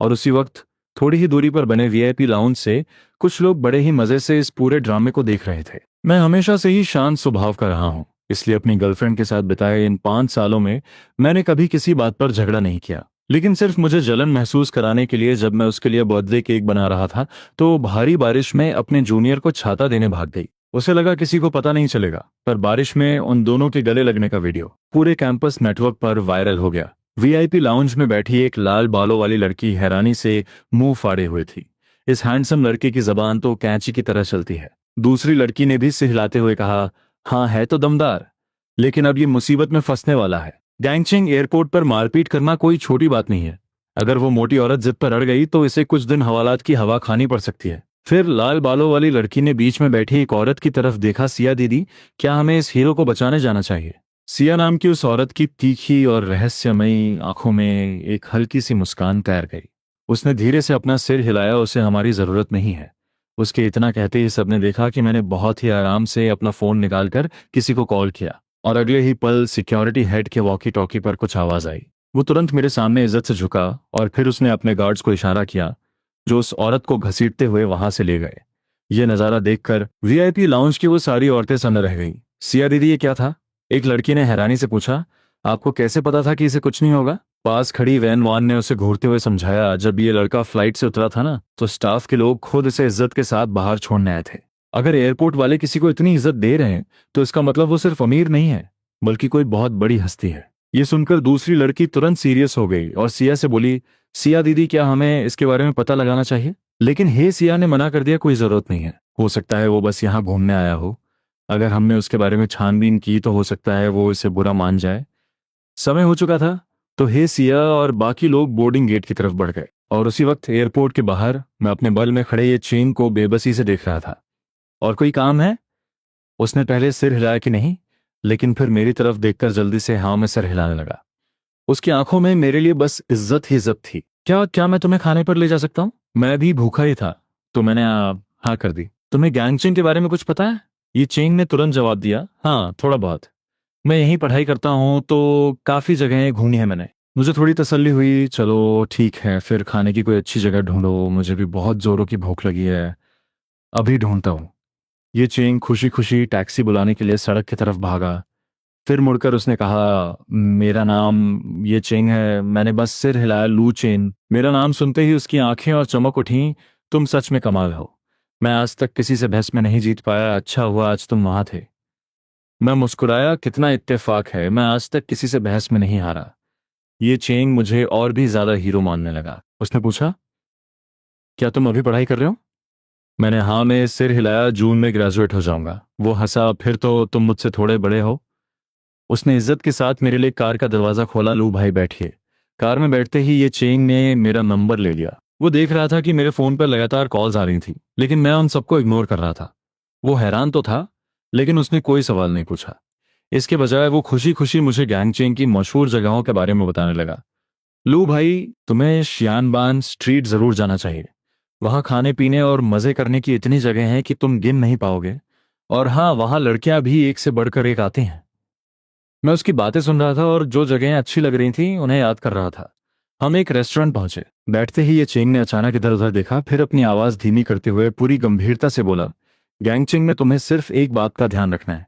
और उसी वक्त थोड़ी ही दूरी पर बने वीआईपी लाउंज से कुछ लोग बड़े ही मजे से इस पूरे ड्रामे को देख रहे थे। मैं हमेशा से ही शांत स्वभाव का रहा हूं, इसलिए अपनी गर्लफ्रेंड के साथ बिताए इन 5 सालों में मैंने कभी किसी बात पर झगड़ा नहीं किया। लेकिन सिर्फ मुझे जलन महसूस कराने के लिए जब मैं उसके लिए बर्थडे केक बना रहा था तो वो भारी बारिश में अपने जूनियर को छाता देने भाग गई। उसे लगा किसी को पता नहीं चलेगा, पर बारिश में उन दोनों के गले लगने का वीडियो पूरे कैंपस नेटवर्क पर वायरल हो गया। वीआईपी लाउंज में बैठी एक लाल बालों वाली लड़की हैरानी से मुंह फाड़े हुए थी। इस हैंडसम लड़के की जबान तो कैंची की तरह चलती है। दूसरी लड़की ने भी सिहलाते हुए कहा, हाँ है तो दमदार, लेकिन अब ये मुसीबत में फंसने वाला है। गैंगचिंग एयरपोर्ट पर मारपीट करना कोई छोटी बात नहीं है। अगर वो मोटी औरत जिद पर अड़ गई तो इसे कुछ दिन हवालात की हवा खानी पड़ सकती है। फिर लाल बालों वाली लड़की ने बीच में बैठी एक औरत की तरफ देखा, सिया दीदी, क्या हमें इस हीरो को बचाने जाना चाहिए? सिया नाम की उस औरत की तीखी और रहस्यमयी आंखों में एक हल्की सी मुस्कान तैर गई। उसने धीरे से अपना सिर हिलाया, उसे हमारी जरूरत नहीं है। उसके इतना कहते ही सबने देखा कि मैंने बहुत ही आराम से अपना फोन निकालकर किसी को कॉल किया, और अगले ही पल सिक्योरिटी हेड के वॉकी टॉकी पर कुछ आवाज आई। वो तुरंत मेरे सामने इज्जत से झुका और फिर उसने अपने गार्ड्स को इशारा किया, जो उस औरत को घसीटते हुए वहां से ले गए। ये नजारा देखकर वीआईपी लाउंज की वो सारी औरतें सन्न रह गईं। सिया दीदी, ये क्या था? एक लड़की ने हैरानी से पूछा। आपको कैसे पता था कि इसे कुछ नहीं होगा? पास खड़ी वैन वान ने उसे घूरते हुए समझाया, जब ये लड़का फ्लाइट से उतरा था ना, तो स्टाफ के लोग खुद इसे इज्जत के साथ बाहर छोड़ने आए थे। अगर एयरपोर्ट वाले किसी को इतनी इज्जत दे रहे हैं तो इसका मतलब वो सिर्फ अमीर नहीं है, बल्कि कोई बहुत बड़ी हस्ती है। ये सुनकर दूसरी लड़की तुरंत सीरियस हो गई और सिया से बोली, सिया दीदी, क्या हमें इसके बारे में पता लगाना चाहिए? लेकिन हे सिया ने मना कर दिया, कोई जरूरत नहीं है। हो सकता है वो बस यहाँ घूमने आया हो। अगर हमने उसके बारे में छानबीन की तो हो सकता है वो इसे बुरा मान जाए। समय हो चुका था, तो हे सिया और बाकी लोग बोर्डिंग गेट की तरफ बढ़ गए, और उसी वक्त एयरपोर्ट के बाहर मैं अपने बगल में खड़े ये चेन को बेबसी से देख रहा था। और कोई काम है? उसने पहले सिर हिलाया कि नहीं, लेकिन फिर मेरी तरफ देखकर जल्दी से हाँ में सिर हिलाने लगा। उसकी आंखों में मेरे लिए बस इज्जत ही इज्जत थी। क्या क्या मैं तुम्हें खाने पर ले जा सकता हूँ? मैं भी भूखा ही था, तो मैंने हाँ कर दी। तुम्हें गैंगचिंग के बारे में कुछ पता है? ये चेंग ने तुरंत जवाब दिया, हाँ थोड़ा बहुत। मैं यहीं पढ़ाई करता हूँ, तो काफी जगहें घूमी है मैंने। मुझे थोड़ी तसल्ली हुई। चलो ठीक है, फिर खाने की कोई अच्छी जगह ढूंढो, मुझे भी बहुत जोरों की भूख लगी है। अभी ढूंढता हूँ। ये चेंग खुशी खुशी टैक्सी बुलाने के लिए सड़क की तरफ भागा। फिर मुड़कर उसने कहा, मेरा नाम ये चेंग है। मैंने बस सिर हिलाया, लू चेन। मेरा नाम सुनते ही उसकी आंखें और चमक उठी। तुम सच में कमाल हो। मैं आज तक किसी से बहस में नहीं जीत पाया, अच्छा हुआ आज तुम वहां थे। मैं मुस्कुराया, कितना इत्तेफाक है, मैं आज तक किसी से बहस में नहीं हारा। ये चेंग मुझे और भी ज्यादा हीरो मानने लगा। उसने पूछा, क्या तुम अभी पढ़ाई कर रहे हो? मैंने हाँ में सिर हिलाया, जून में ग्रेजुएट हो जाऊंगा। वो हंसा, फिर तो तुम मुझसे थोड़े बड़े हो। उसने इज्जत के साथ मेरे लिए कार का दरवाजा खोला। लू भाई बैठिए। कार में बैठते ही ये चेंग ने मेरा नंबर ले लिया। वो देख रहा था कि मेरे फोन पर लगातार कॉल्स आ रही थी, लेकिन मैं उन सबको इग्नोर कर रहा था। वो हैरान तो था, लेकिन उसने कोई सवाल नहीं पूछा। इसके बजाय वो खुशी खुशी मुझे गैंगचेंग की मशहूर जगहों के बारे में बताने लगा। लू भाई, तुम्हें शियानबान स्ट्रीट जरूर जाना चाहिए। वहां खाने पीने और मजे करने की इतनी जगह हैं कि तुम गिन नहीं पाओगे। और हाँ, वहां लड़कियां भी एक से बढ़कर एक आती हैं। मैं उसकी बातें सुन रहा था और जो जगहें अच्छी लग रही थी उन्हें याद कर रहा था। हम एक रेस्टोरेंट पहुंचे। बैठते ही ये चेंग ने अचानक इधर उधर देखा, फिर अपनी आवाज धीमी करते हुए पूरी गंभीरता से बोला, गैंगचिंग में तुम्हें सिर्फ एक बात का ध्यान रखना है।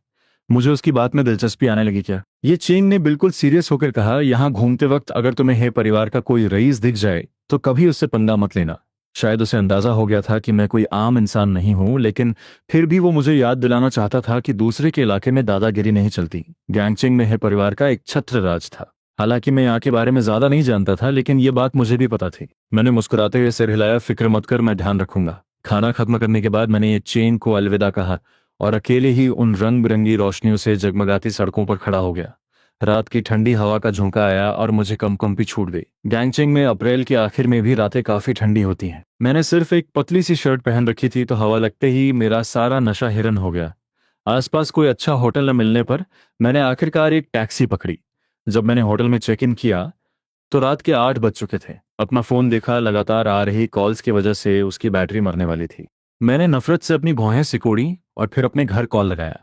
मुझे उसकी बात में दिलचस्पी आने लगी। क्या? ये चेंग ने बिल्कुल सीरियस होकर कहा, यहाँ घूमते वक्त अगर तुम्हें हे परिवार का कोई रईस दिख जाए तो कभी उससे पंगा मत लेना। शायद उसे अंदाजा हो गया था कि मैं कोई आम इंसान नहीं हूं, लेकिन फिर भी वो मुझे याद दिलाना चाहता था कि दूसरे के इलाके में दादागिरी नहीं चलती। गैंगचिंग में हे परिवार का एक छत्र राज था। हालांकि मैं यहाँ के बारे में ज्यादा नहीं जानता था, लेकिन ये बात मुझे भी पता थी। मैंने मुस्कुराते हुए सिर हिलाया, फिक्र मत कर, मैं ध्यान रखूंगा। खाना खत्म करने के बाद मैंने ये चेन को अलविदा कहा और अकेले ही उन रंग बिरंगी रोशनियों से जगमगाती सड़कों पर खड़ा हो गया। रात की ठंडी हवा का झोंका आया और मुझे कंपकंपी छूट गई। गैंगचेंग में अप्रैल के आखिर में भी रातें काफी ठंडी होती हैं। मैंने सिर्फ एक पतली सी शर्ट पहन रखी थी, तो हवा लगते ही मेरा सारा नशा हिरन हो गया। आसपास कोई अच्छा होटल न मिलने पर मैंने आखिरकार एक टैक्सी पकड़ी। जब मैंने होटल में चेक इन किया तो रात के 8 बज चुके थे। अपना फोन देखा, लगातार आ रही कॉल्स की वजह से उसकी बैटरी मरने वाली थी। मैंने नफरत से अपनी भौहें सिकोड़ी और फिर अपने घर कॉल लगाया।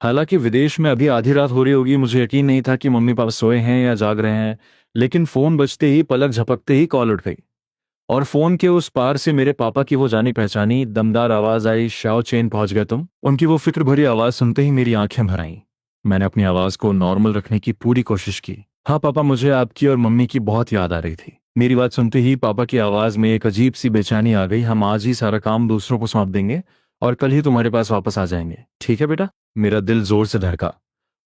हालांकि विदेश में अभी आधी रात हो रही होगी, मुझे यकीन नहीं था कि मम्मी पापा सोए हैं या जाग रहे हैं। लेकिन फोन बजते ही, पलक झपकते ही कॉल उठ गई, और फोन के उस पार से मेरे पापा की वो जानी पहचानी दमदार आवाज आई, शाओ चेन पहुंच गए तुम। उनकी वो फिक्र भरी आवाज सुनते ही मेरी आंखें भर आईं। मैंने अपनी आवाज को नॉर्मल रखने की पूरी कोशिश की। हाँ पापा, मुझे आपकी और मम्मी की बहुत याद आ रही थी। मेरी बात सुनते ही पापा की आवाज में एक अजीब सी बेचैनी आ गई। हम आज ही सारा काम दूसरों को सौंप देंगे और कल ही तुम्हारे पास वापस आ जाएंगे, ठीक है बेटा? मेरा दिल जोर से धड़का।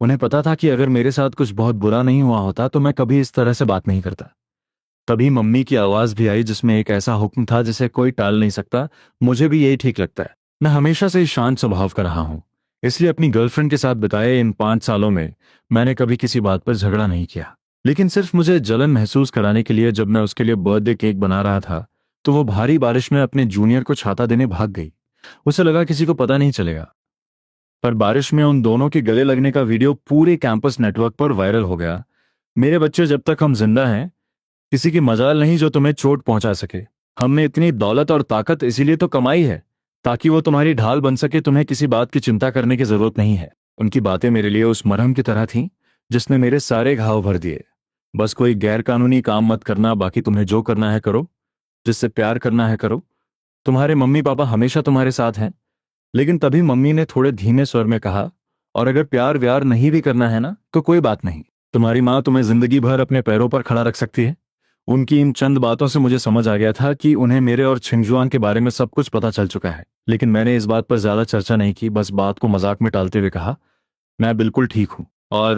उन्हें पता था कि अगर मेरे साथ कुछ बहुत बुरा नहीं हुआ होता तो मैं कभी इस तरह से बात नहीं करता। तभी मम्मी की आवाज भी आई, जिसमें एक ऐसा हुक्म था जिसे कोई टाल नहीं सकता। मुझे भी यही ठीक लगता है। मैं हमेशा से शांत स्वभाव का रहा हूं, इसलिए अपनी गर्लफ्रेंड के साथ बिताए इन 5 सालों में मैंने कभी किसी बात पर झगड़ा नहीं किया। लेकिन सिर्फ मुझे जलन महसूस कराने के लिए, जब मैं उसके लिए बर्थडे केक बना रहा था तो वो भारी बारिश में अपने जूनियर को छाता देने भाग गई। उसे लगा किसी को पता नहीं चलेगा। पर बारिश में उन दोनों के गले लगने का वीडियो पूरे कैंपस नेटवर्क पर वायरल हो गया। मेरे बच्चे, जब तक हम जिंदा हैं, किसी की मजाल नहीं जो तुम्हें चोट पहुंचा सके। हमने इतनी दौलत और ताकत इसीलिए तो कमाई है ताकि वो तुम्हारी ढाल बन सके। तुम्हें किसी बात की चिंता करने की जरूरत नहीं है। उनकी बातें मेरे लिए उस मरहम की तरह थीं जिसने मेरे सारे घाव भर दिए। बस कोई गैर कानूनी काम मत करना, बाकी तुम्हें जो करना है करो, जिससे प्यार करना है करो। तुम्हारे मम्मी पापा हमेशा तुम्हारे साथ हैं। लेकिन तभी मम्मी ने थोड़े धीमे स्वर में कहा, और अगर प्यार व्यार नहीं भी करना है ना तो कोई बात नहीं। तुम्हारी माँ तुम्हें जिंदगी भर अपने पैरों पर खड़ा रख सकती है। उनकी इन चंद बातों से मुझे समझ आ गया था कि उन्हें मेरे और छिंगजुआंग के बारे में सब कुछ पता चल चुका है। लेकिन मैंने इस बात पर ज्यादा चर्चा नहीं की, बस बात को मजाक में टालते हुए कहा, मैं बिल्कुल ठीक हूँ। और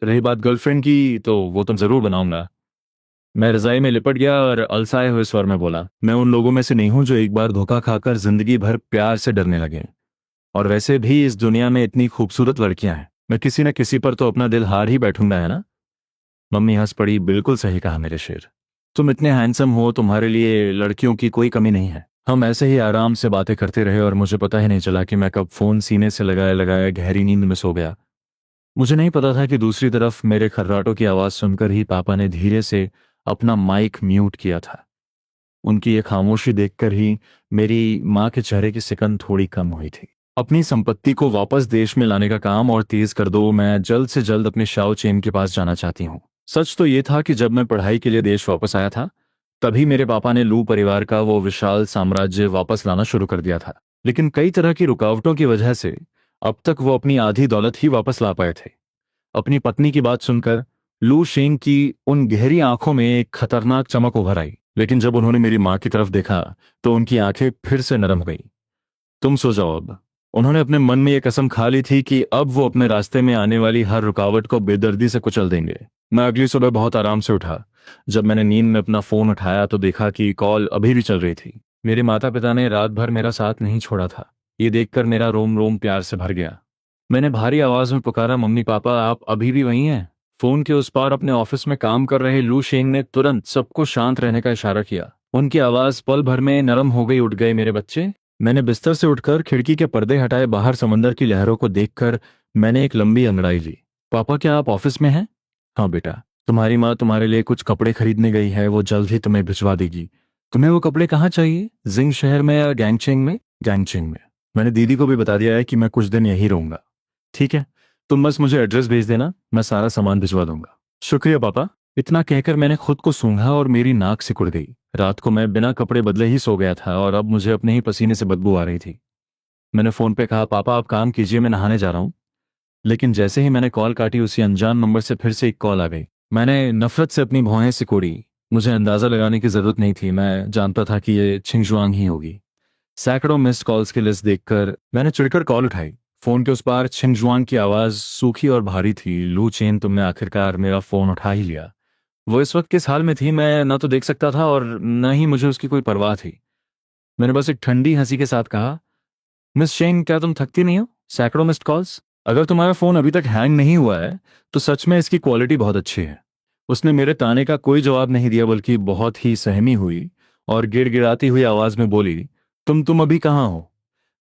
रही बात गर्लफ्रेंड की, तो वो तुम जरूर बनाऊंगा। मैं रजाई में लिपट गया और अलसाए हुए स्वर में बोला, मैं उन लोगों में से नहीं हूं जो एक बार धोखा खाकर जिंदगी भर प्यार से डरने लगे। और वैसे भी इस दुनिया में इतनी खूबसूरत लड़कियां हैं, मैं किसी न किसी पर तो अपना दिल हार ही बैठूंगा, है ना। मम्मी हंस पड़ी, बिल्कुल सही कहा मेरे शेर। तुम इतने हैंडसम हो, तुम्हारे लिए लड़कियों की कोई कमी नहीं है। हम ऐसे ही आराम से बातें करते रहे और मुझे पता ही नहीं चला कि मैं कब फोन सीने से लगाए लगाए गहरी नींद में सो गया। मुझे नहीं पता था कि दूसरी तरफ मेरे खर्राटों की आवाज सुनकर ही पापा ने धीरे से अपना माइक म्यूट किया था। उनकी ये खामोशी देखकर ही मेरी माँ के चेहरे की सिकन थोड़ी कम हुई थी। अपनी संपत्ति को वापस देश में लाने का काम और तेज कर दो। मैं जल्द से जल्द अपने शाओ चेन के पास जाना चाहती हूँ। सच तो ये था कि जब मैं पढ़ाई के लिए देश वापस आया था, तभी मेरे पापा ने लू परिवार का वो विशाल साम्राज्य वापस लाना शुरू कर दिया था। लेकिन कई तरह की रुकावटों की वजह से अब तक वो अपनी आधी दौलत ही वापस ला पाए थे। अपनी पत्नी की बात सुनकर लू शेंग की उन गहरी आंखों में एक खतरनाक चमक उभर आई। लेकिन जब उन्होंने मेरी माँ की तरफ देखा तो उनकी आंखें फिर से नरम हो गई। तुम सो जाओ अब। उन्होंने अपने मन में यह कसम खा ली थी कि अब वो अपने रास्ते में आने वाली हर रुकावट को बेदर्दी से कुचल देंगे। मैं अगली सुबह बहुत आराम से उठा। जब मैंने नींद में अपना फोन उठाया तो देखा कि कॉल अभी भी चल रही थी। मेरे माता पिता ने रात भर मेरा साथ नहीं छोड़ा था। ये देखकर मेरा रोम रोम प्यार से भर गया। मैंने भारी आवाज में पुकारा, मम्मी पापा आप अभी भी वहीं हैं। फोन के उस पार अपने ऑफिस में काम कर रहे लू शेंग ने तुरंत सबको शांत रहने का इशारा किया। उनकी आवाज पल भर में नरम हो गई। उठ गए मेरे बच्चे। मैंने बिस्तर से उठकर खिड़की के पर्दे हटाए। बाहर समंदर की लहरों को देखकर मैंने एक लंबी अंगड़ाई ली। पापा क्या आप ऑफिस में हैं? हाँ बेटा, तुम्हारी माँ तुम्हारे लिए कुछ कपड़े खरीदने गई है, वो जल्द ही तुम्हें भिजवा देगी। तुम्हें वो कपड़े कहाँ चाहिए, जिंग शहर में या गैंगचेंग में? गैंगचेंग में। मैंने दीदी को भी बता दिया है कि मैं कुछ दिन यहीं रहूंगा। ठीक है, तुम बस मुझे एड्रेस भेज देना, मैं सारा सामान भिजवा दूंगा। शुक्रिया पापा। इतना कहकर मैंने खुद को सूंघा और मेरी नाक सिकुड़ गई। रात को मैं बिना कपड़े बदले ही सो गया था और अब मुझे अपने ही पसीने से बदबू आ रही थी। मैंने फोन पे कहा, पापा आप काम कीजिए, मैं नहाने जा रहा हूँ। लेकिन जैसे ही मैंने कॉल काटी, उसी अनजान नंबर से फिर से एक कॉल आ गई। मैंने नफरत से अपनी भौहें सिकोड़ी। मुझे अंदाजा लगाने की जरूरत नहीं थी, मैं जानता था कि ये छिंगजुआंग ही होगी। सैकड़ों मिस्ड कॉल्स की लिस्ट देखकर मैंने चिढ़कर कॉल उठाई। फोन के उस पार छिंगजुआंग की आवाज सूखी और भारी थी। लू चेन, तुमने आखिरकार मेरा फोन उठा ही लिया। वो इस वक्त किस हाल में थी मैं ना तो देख सकता था और न ही मुझे उसकी कोई परवाह थी। मैंने बस एक ठंडी हंसी के साथ कहा, मिस शेन क्या तुम थकती नहीं हो? सैकड़ों मिस्ड कॉल्स। अगर तुम्हारा फोन अभी तक हैंग नहीं हुआ है तो सच में इसकी क्वालिटी बहुत अच्छी है। उसने मेरे ताने का कोई जवाब नहीं दिया, बल्कि बहुत ही सहमी हुई और गिड़गिड़ाती हुई आवाज में बोली, तुम अभी कहाँ हो?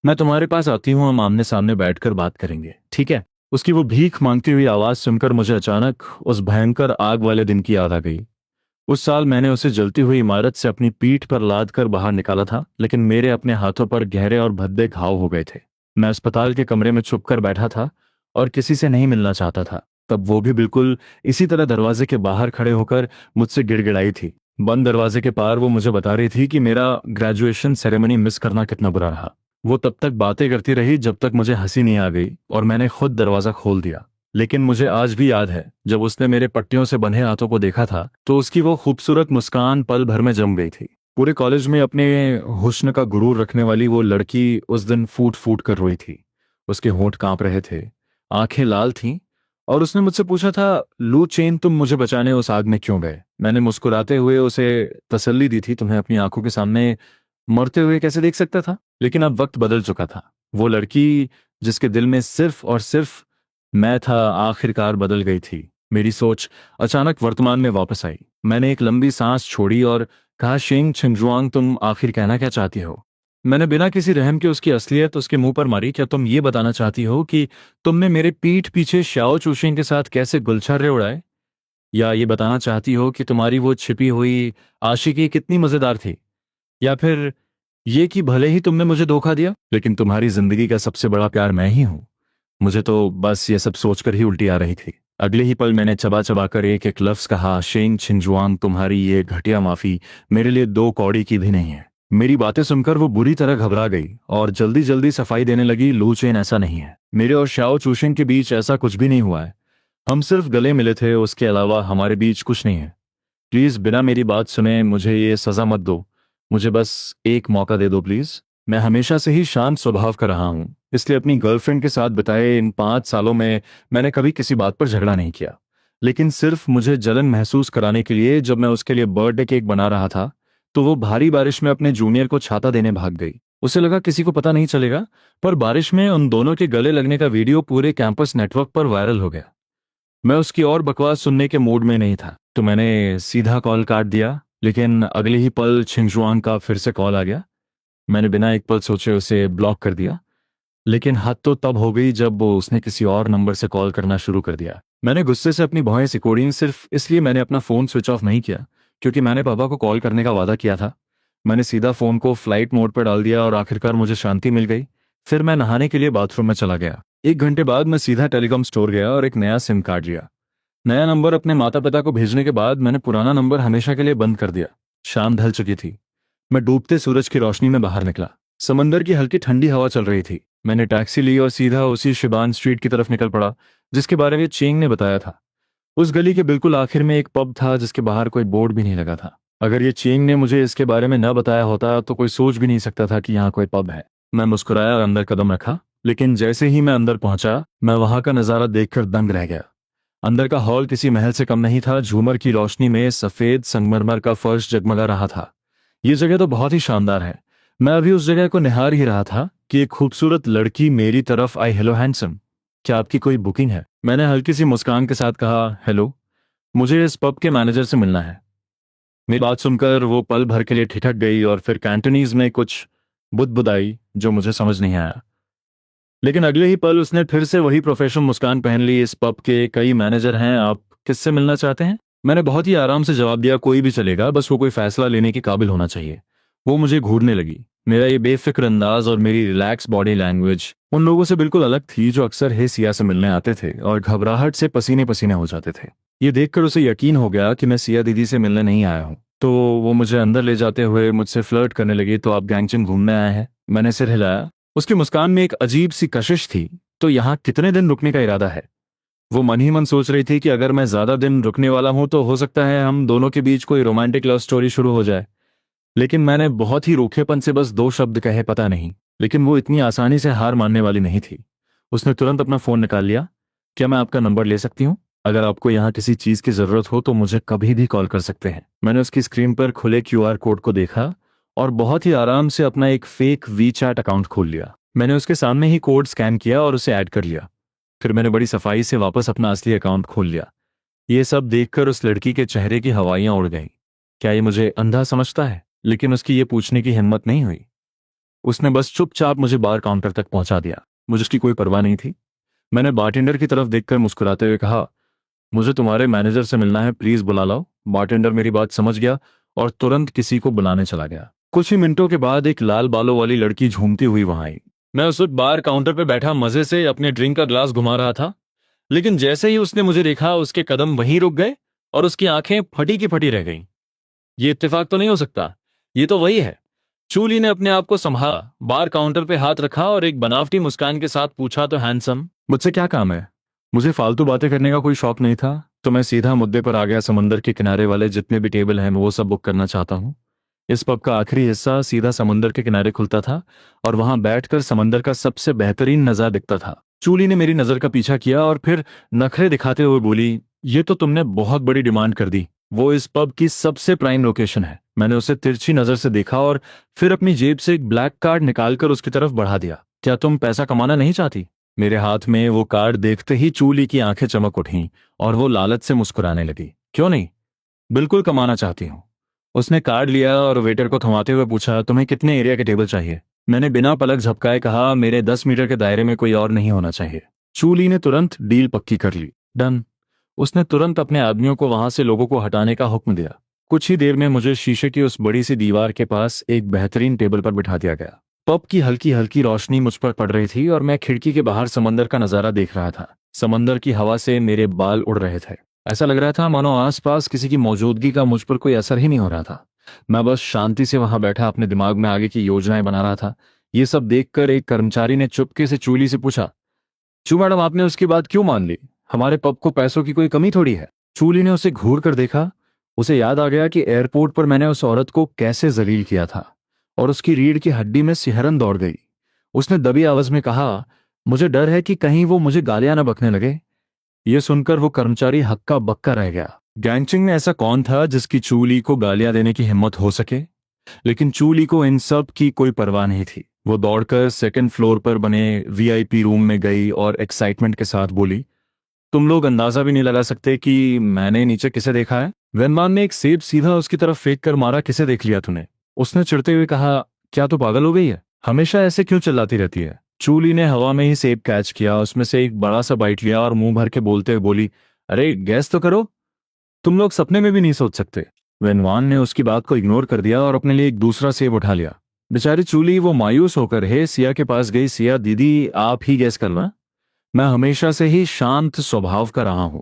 मैं तुम्हारे पास आती हूँ, हम आमने सामने बैठकर बात करेंगे, ठीक है? उसकी वो भीख मांगती हुई आवाज सुनकर मुझे अचानक उस भयंकर आग वाले दिन की याद आ गई। उस साल मैंने उसे जलती हुई इमारत से अपनी पीठ पर लाद कर बाहर निकाला था, लेकिन मेरे अपने हाथों पर गहरे और भद्दे घाव हो गए थे। मैं अस्पताल के कमरे में छुपकर बैठा था और किसी से नहीं मिलना चाहता था। तब वो भी बिल्कुल इसी तरह दरवाजे के बाहर खड़े होकर मुझसे गिड़गिड़ाई थी। बंद दरवाजे के पार वो मुझे बता रही थी कि मेरा ग्रेजुएशन सेरेमनी मिस करना कितना बुरा रहा। वो तब तक बातें करती रही जब तक मुझे हंसी नहीं आ गई और मैंने खुद दरवाजा खोल दिया। लेकिन मुझे आज भी याद है, जब उसने मेरे पट्टियों से बंधे हाथों को देखा था तो उसकी वो खूबसूरत मुस्कान पल भर में जम गई थी। पूरे कॉलेज में अपने हुस्न का गुरूर रखने वाली वो लड़की उस दिन फूट फूट कर रोई थी। उसके होंठ कांप रहे थे, आंखें लाल थीं और उसने मुझसे पूछा था, लू चेन तुम मुझे बचाने उस आग में क्यों गए? मैंने मुस्कुराते हुए उसे तसल्ली दी थी, तुम्हें अपनी आंखों के सामने मरते हुए कैसे देख सकता था? लेकिन अब वक्त बदल चुका था। वो लड़की जिसके दिल में सिर्फ और सिर्फ मैं था, आखिरकार बदल गई थी। मेरी सोच अचानक वर्तमान में वापस आई। मैंने एक लंबी सांस छोड़ी और कहा, शेंग छिंगजुआंग तुम आखिर कहना क्या चाहती हो? मैंने बिना किसी रहम के उसकी असलियत उसके मुंह पर मारी। क्या तुम ये बताना चाहती हो कि तुमने मेरे पीठ पीछे श्याओ चूशिंग के साथ कैसे गुलछर्रे उड़ाए? या ये बताना चाहती हो कि तुम्हारी वो छिपी हुई आशिकी कितनी मजेदार थी? या फिर ये कि भले ही तुमने मुझे धोखा दिया, लेकिन तुम्हारी जिंदगी का सबसे बड़ा प्यार मैं ही हूं। मुझे तो बस ये सब सोचकर ही उल्टी आ रही थी। अगले ही पल मैंने चबा चबा कर एक एक लफ्ज कहा, शेंग छिंजुआंग, तुम्हारी ये घटिया माफी मेरे लिए दो कौड़ी की भी नहीं है। मेरी बातें सुनकर वो बुरी तरह घबरा गई और जल्दी जल्दी सफाई देने लगी। लू चेन, ऐसा नहीं है। मेरे और शाओ चूशिंग के बीच ऐसा कुछ भी नहीं हुआ है। हम सिर्फ गले मिले थे, उसके अलावा हमारे बीच कुछ नहीं है। प्लीज बिना मेरी बात सुने मुझे ये सजा मत दो। मुझे बस एक मौका दे दो प्लीज। मैं हमेशा से ही शांत स्वभाव का रहा हूं, इसलिए अपनी गर्लफ्रेंड के साथ बिताए इन 5 सालों में मैंने कभी किसी बात पर झगड़ा नहीं किया। लेकिन सिर्फ मुझे जलन महसूस कराने के लिए जब मैं उसके लिए बर्थडे केक बना रहा था तो वो भारी बारिश में अपने जूनियर को छाता देने भाग गई। उसे लगा किसी को पता नहीं चलेगा, पर बारिश में उन दोनों के गले लगने का वीडियो पूरे कैंपस नेटवर्क पर वायरल हो गया। मैं उसकी और बकवास सुनने के मूड में नहीं था, तो मैंने सीधा कॉल काट दिया। लेकिन अगले ही पल छिंगजुआंग का फिर से कॉल आ गया। मैंने बिना एक पल सोचे उसे ब्लॉक कर दिया। लेकिन हद तो तब हो गई जब वो उसने किसी और नंबर से कॉल करना शुरू कर दिया। मैंने गुस्से से अपनी भौहें सिकोड़ी। सिर्फ इसलिए मैंने अपना फोन स्विच ऑफ नहीं किया क्योंकि मैंने पापा को कॉल करने का वादा किया था। मैंने सीधा फोन को फ्लाइट मोड पर डाल दिया और आखिरकार मुझे शांति मिल गई। फिर मैं नहाने के लिए बाथरूम में चला गया। 1 घंटे बाद मैं सीधा टेलीकॉम स्टोर गया और एक नया सिम कार्ड लिया। नया नंबर अपने माता पिता को भेजने के बाद मैंने पुराना नंबर हमेशा के लिए बंद कर दिया। शाम ढल चुकी थी। मैं डूबते सूरज की रोशनी में बाहर निकला। समंदर की हल्की ठंडी हवा चल रही थी। मैंने टैक्सी ली और सीधा उसी शिबान स्ट्रीट की तरफ निकल पड़ा जिसके बारे में चेंग ने बताया था। उस गली के बिल्कुल आखिर में एक पब था जिसके बाहर कोई बोर्ड भी नहीं लगा था। अगर ये चेंग ने मुझे इसके बारे में न बताया होता तो कोई सोच भी नहीं सकता था कि यहाँ कोई पब है। मैं मुस्कुराया और अंदर कदम रखा, लेकिन जैसे ही मैं अंदर पहुंचा मैं वहां का नजारा देखकर दंग रह गया। अंदर का हॉल किसी महल से कम नहीं था। झूमर की रोशनी में सफेद संगमरमर का फर्श जगमगा रहा था। ये जगह तो बहुत ही शानदार है। मैं अभी उस जगह को निहार ही रहा था कि एक खूबसूरत लड़की मेरी तरफ आई। हेलो हैंडसम, क्या आपकी कोई बुकिंग है? मैंने हल्की सी मुस्कान के साथ कहा, हेलो, मुझे इस पब के मैनेजर से मिलना है। मेरी बात सुनकर वो पल भर के लिए ठिठक गई और फिर कैंटोनीज में कुछ बुदबुदाई जो मुझे समझ नहीं आया। लेकिन अगले ही पल उसने फिर से वही प्रोफेशनल मुस्कान पहन ली। इस पब के कई मैनेजर हैं, आप किससे मिलना चाहते हैं? मैंने बहुत ही आराम से जवाब दिया, कोई भी चलेगा, बस वो कोई फैसला लेने के काबिल होना चाहिए। वो मुझे घूरने लगी। मेरा ये बेफिक्र अंदाज और मेरी रिलैक्स बॉडी लैंग्वेज उन लोगों से बिल्कुल अलग थी जो अक्सर हे सिया से मिलने आते थे और घबराहट से पसीने पसीने हो जाते थे। ये देखकर उसे यकीन हो गया कि मैं सिया दीदी से मिलने नहीं आया हूँ, तो वो मुझे अंदर ले जाते हुए मुझसे फ्लर्ट करने लगी। तो आप गैंगचन घूमने आए हैं? मैंने सिर हिलाया। उसकी मुस्कान में एक अजीब सी कशिश थी। तो यहाँ कितने दिन रुकने का इरादा है? वो मन ही मन सोच रही थी कि अगर मैं ज्यादा दिन रुकने वाला हूं तो हो सकता है हम दोनों के बीच कोई रोमांटिक लव स्टोरी शुरू हो जाए। लेकिन मैंने बहुत ही रूखेपन से बस 2 शब्द कहे, पता नहीं। लेकिन वो इतनी आसानी से हार मानने वाली नहीं थी। उसने तुरंत अपना फोन निकाल लिया। क्या मैं आपका नंबर ले सकती हूँ? अगर आपको यहाँ किसी चीज की जरूरत हो तो मुझे कभी भी कॉल कर सकते हैं। मैंने उसकी स्क्रीन पर खुले क्यूआर कोड को देखा और बहुत ही आराम से अपना एक फेक वी चैट अकाउंट खोल लिया। मैंने उसके सामने ही कोड स्कैन किया और उसे ऐड कर लिया। फिर मैंने बड़ी सफाई से वापस अपना असली अकाउंट खोल लिया। ये सब देखकर उस लड़की के चेहरे की हवाइयां उड़ गईं। क्या ये मुझे अंधा समझता है? लेकिन उसकी ये पूछने की हिम्मत नहीं हुई। उसने बस चुपचाप मुझे बार काउंटर तक पहुंचा दिया। मुझे उसकी कोई परवाह नहीं थी। मैंने बारटेंडर की तरफ देखकर मुस्कुराते हुए कहा, मुझे तुम्हारे मैनेजर से मिलना है, प्लीज बुला लाओ। बारटेंडर मेरी बात समझ गया और तुरंत किसी को बुलाने चला गया। कुछ ही मिनटों के बाद एक लाल बालों वाली लड़की झूमती हुई वहां आई। मैं उस वक्त बार काउंटर पर बैठा मजे से अपने ड्रिंक का ग्लास घुमा रहा था। लेकिन जैसे ही उसने मुझे देखा उसके कदम वहीं रुक गए और उसकी आंखें फटी की फटी रह गईं। ये इत्तेफाक तो नहीं हो सकता, ये तो वही है। चूली ने अपने आप को संभाला, बार काउंटर पे हाथ रखा और एक बनावटी मुस्कान के साथ पूछा, तो हैंडसम, मुझसे क्या काम है? मुझे फालतू बातें करने का कोई शौक नहीं था, तो मैं सीधा मुद्दे पर आ गया। समंदर के किनारे वाले जितने भी टेबल हैं वो सब बुक करना चाहता हूँ। इस पब का आखिरी हिस्सा सीधा समुंदर के किनारे खुलता था और वहां बैठकर समंदर का सबसे बेहतरीन नजारा दिखता था। चूली ने मेरी नजर का पीछा किया और फिर नखरे दिखाते हुए बोली, ये तो तुमने बहुत बड़ी डिमांड कर दी। वो इस पब की सबसे प्राइम लोकेशन है। मैंने उसे तिरछी नजर से देखा और फिर अपनी जेब से एक ब्लैक कार्ड निकालकर उसकी तरफ बढ़ा दिया। क्या तुम पैसा कमाना नहीं चाहती? मेरे हाथ में वो कार्ड देखते ही चूली की आंखें चमक उठीं और वो लालच से मुस्कुराने लगी। क्यों नहीं, बिल्कुल कमाना चाहती हूँ। उसने कार्ड लिया और वेटर को थमाते हुए पूछा, तुम्हें कितने एरिया के टेबल चाहिए? मैंने बिना पलक झपकाए कहा, मेरे 10 मीटर के दायरे में कोई और नहीं होना चाहिए। चूली ने तुरंत डील पक्की कर ली। डन। उसने तुरंत अपने आदमियों को वहां से लोगों को हटाने का हुक्म दिया। कुछ ही देर में मुझे शीशे की उस बड़ी सी दीवार के पास एक बेहतरीन टेबल पर बिठा दिया गया। पब की हल्की हल्की रोशनी मुझ पर पड़ रही थी और मैं खिड़की के बाहर समंदर का नजारा देख रहा था। समंदर की हवा से मेरे बाल उड़ रहे थे। ऐसा लग रहा था मानो आसपास किसी की मौजूदगी का मुझ पर कोई असर ही नहीं हो रहा था। मैं बस शांति से वहां बैठा अपने दिमाग में आगे की योजनाएं बना रहा था। ये सब देखकर एक कर्मचारी ने चुपके से चूली से पूछा, चू मैडम, आपने उसकी बात क्यों मान ली? हमारे पब को पैसों की कोई कमी थोड़ी है। चूली ने उसे घूर कर देखा। उसे याद आ गया कि एयरपोर्ट पर मैंने उस औरत को कैसे जलील किया था और उसकी रीढ़ की हड्डी में सिहरन दौड़ गई। उसने दबी आवाज में कहा, मुझे डर है कि कहीं वो मुझे गालियां न बकने लगे। ये सुनकर वो कर्मचारी हक्का बक्का रह गया। गैंगचिंग में ऐसा कौन था जिसकी चूली को गालियां देने की हिम्मत हो सके? लेकिन चूली को इन सब की कोई परवाह नहीं थी। वो दौड़कर सेकंड फ्लोर पर बने वीआईपी रूम में गई और एक्साइटमेंट के साथ बोली, तुम लोग अंदाजा भी नहीं लगा सकते कि मैंने नीचे किसे देखा है। वेनमान ने एक सेब सीधा उसकी तरफ फेंक कर मारा, किसे देख लिया तूने? उसने चिढ़ते हुए कहा, क्या तू पागल हो गई है? हमेशा ऐसे क्यों चिल्लाती रहती है? चूली ने हवा में ही सेब कैच किया, उसमें से एक बड़ा सा बाइट लिया और मुंह भर के बोलते हुए बोली, अरे गैस तो करो, तुम लोग सपने में भी नहीं सोच सकते। वेनवान ने उसकी बात को इग्नोर कर दिया और अपने लिए एक दूसरा सेब उठा लिया। बेचारी चूली वो मायूस होकर हे सिया के पास गई। सिया दीदी, आप ही गैस करना। मैं हमेशा से ही शांत स्वभाव का रहा हूं,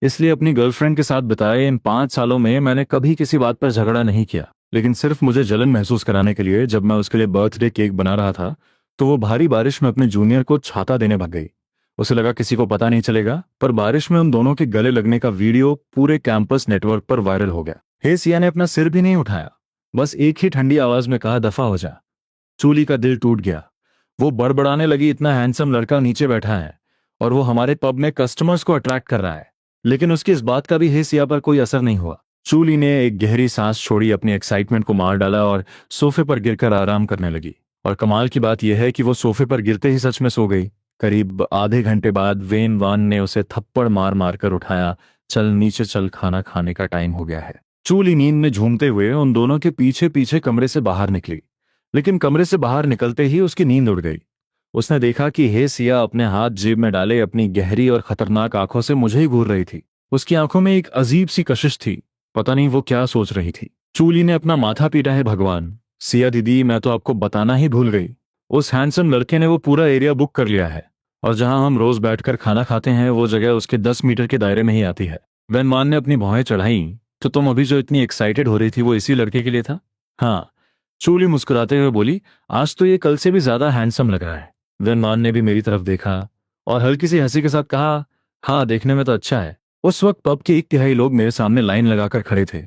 इसलिए अपनी गर्लफ्रेंड के साथ बिताए इन 5 सालों में मैंने कभी किसी बात पर झगड़ा नहीं किया। लेकिन सिर्फ मुझे जलन महसूस कराने के लिए जब मैं उसके लिए बर्थडे केक बना रहा था तो वो भारी बारिश में अपने जूनियर को छाता देने भाग गई। उसे लगा किसी को पता नहीं चलेगा, पर बारिश में उन दोनों के गले लगने का वीडियो पूरे कैंपस नेटवर्क पर वायरल हो गया। हे सिया ने अपना सिर भी नहीं उठाया, बस एक ही ठंडी आवाज में कहा, दफा हो जा। चूली का दिल टूट गया। वो बड़बड़ाने लगी, इतना हैंडसम लड़का नीचे बैठा है और वो हमारे पब में कस्टमर्स को अट्रैक्ट कर रहा है। लेकिन उसकी इस बात का भी हे सिया पर कोई असर नहीं हुआ। चूली ने एक गहरी सांस छोड़ी, अपनी एक्साइटमेंट को मार डाला और सोफे पर गिरकर आराम करने लगी। और कमाल की बात यह है कि वो सोफे पर गिरते ही सच में सो गई। करीब आधे घंटे बाद वेन वान ने उसे थप्पड़ मार मार कर उठाया। चल नीचे चल, खाना खाने का टाइम हो गया है। चूली नींद में झूमते हुए उन दोनों के पीछे पीछे कमरे से बाहर निकली। लेकिन कमरे से बाहर निकलते ही उसकी नींद उड़ गई। उसने देखा कि हे सिया अपने हाथ जेब में डाले अपनी गहरी और खतरनाक आंखों से मुझे ही घूर रही थी। उसकी आंखों में एक अजीब सी कशिश थी, पता नहीं वो क्या सोच रही थी। चूली ने अपना माथा पीटा, है भगवान, सिया दीदी मैं तो आपको बताना ही भूल गई। उस हैंडसम लड़के ने वो पूरा एरिया बुक कर लिया है और जहां हम रोज बैठकर खाना खाते हैं वो जगह उसके 10 मीटर के दायरे में ही आती है। वेनमान ने अपनी भौहें चढ़ाई, तो तुम अभी जो इतनी एक्साइटेड हो रही थी वो इसी लड़के के लिए था? हाँ। चूली मुस्कुराते हुए बोली, आज तो ये कल से भी ज्यादा हैंडसम लग रहा है। वेनमान ने भी मेरी तरफ देखा और हल्की सी हंसी के साथ कहा, हाँ देखने में तो अच्छा है। उस वक्त पब के 1/3 लोग मेरे सामने लाइन लगाकर खड़े थे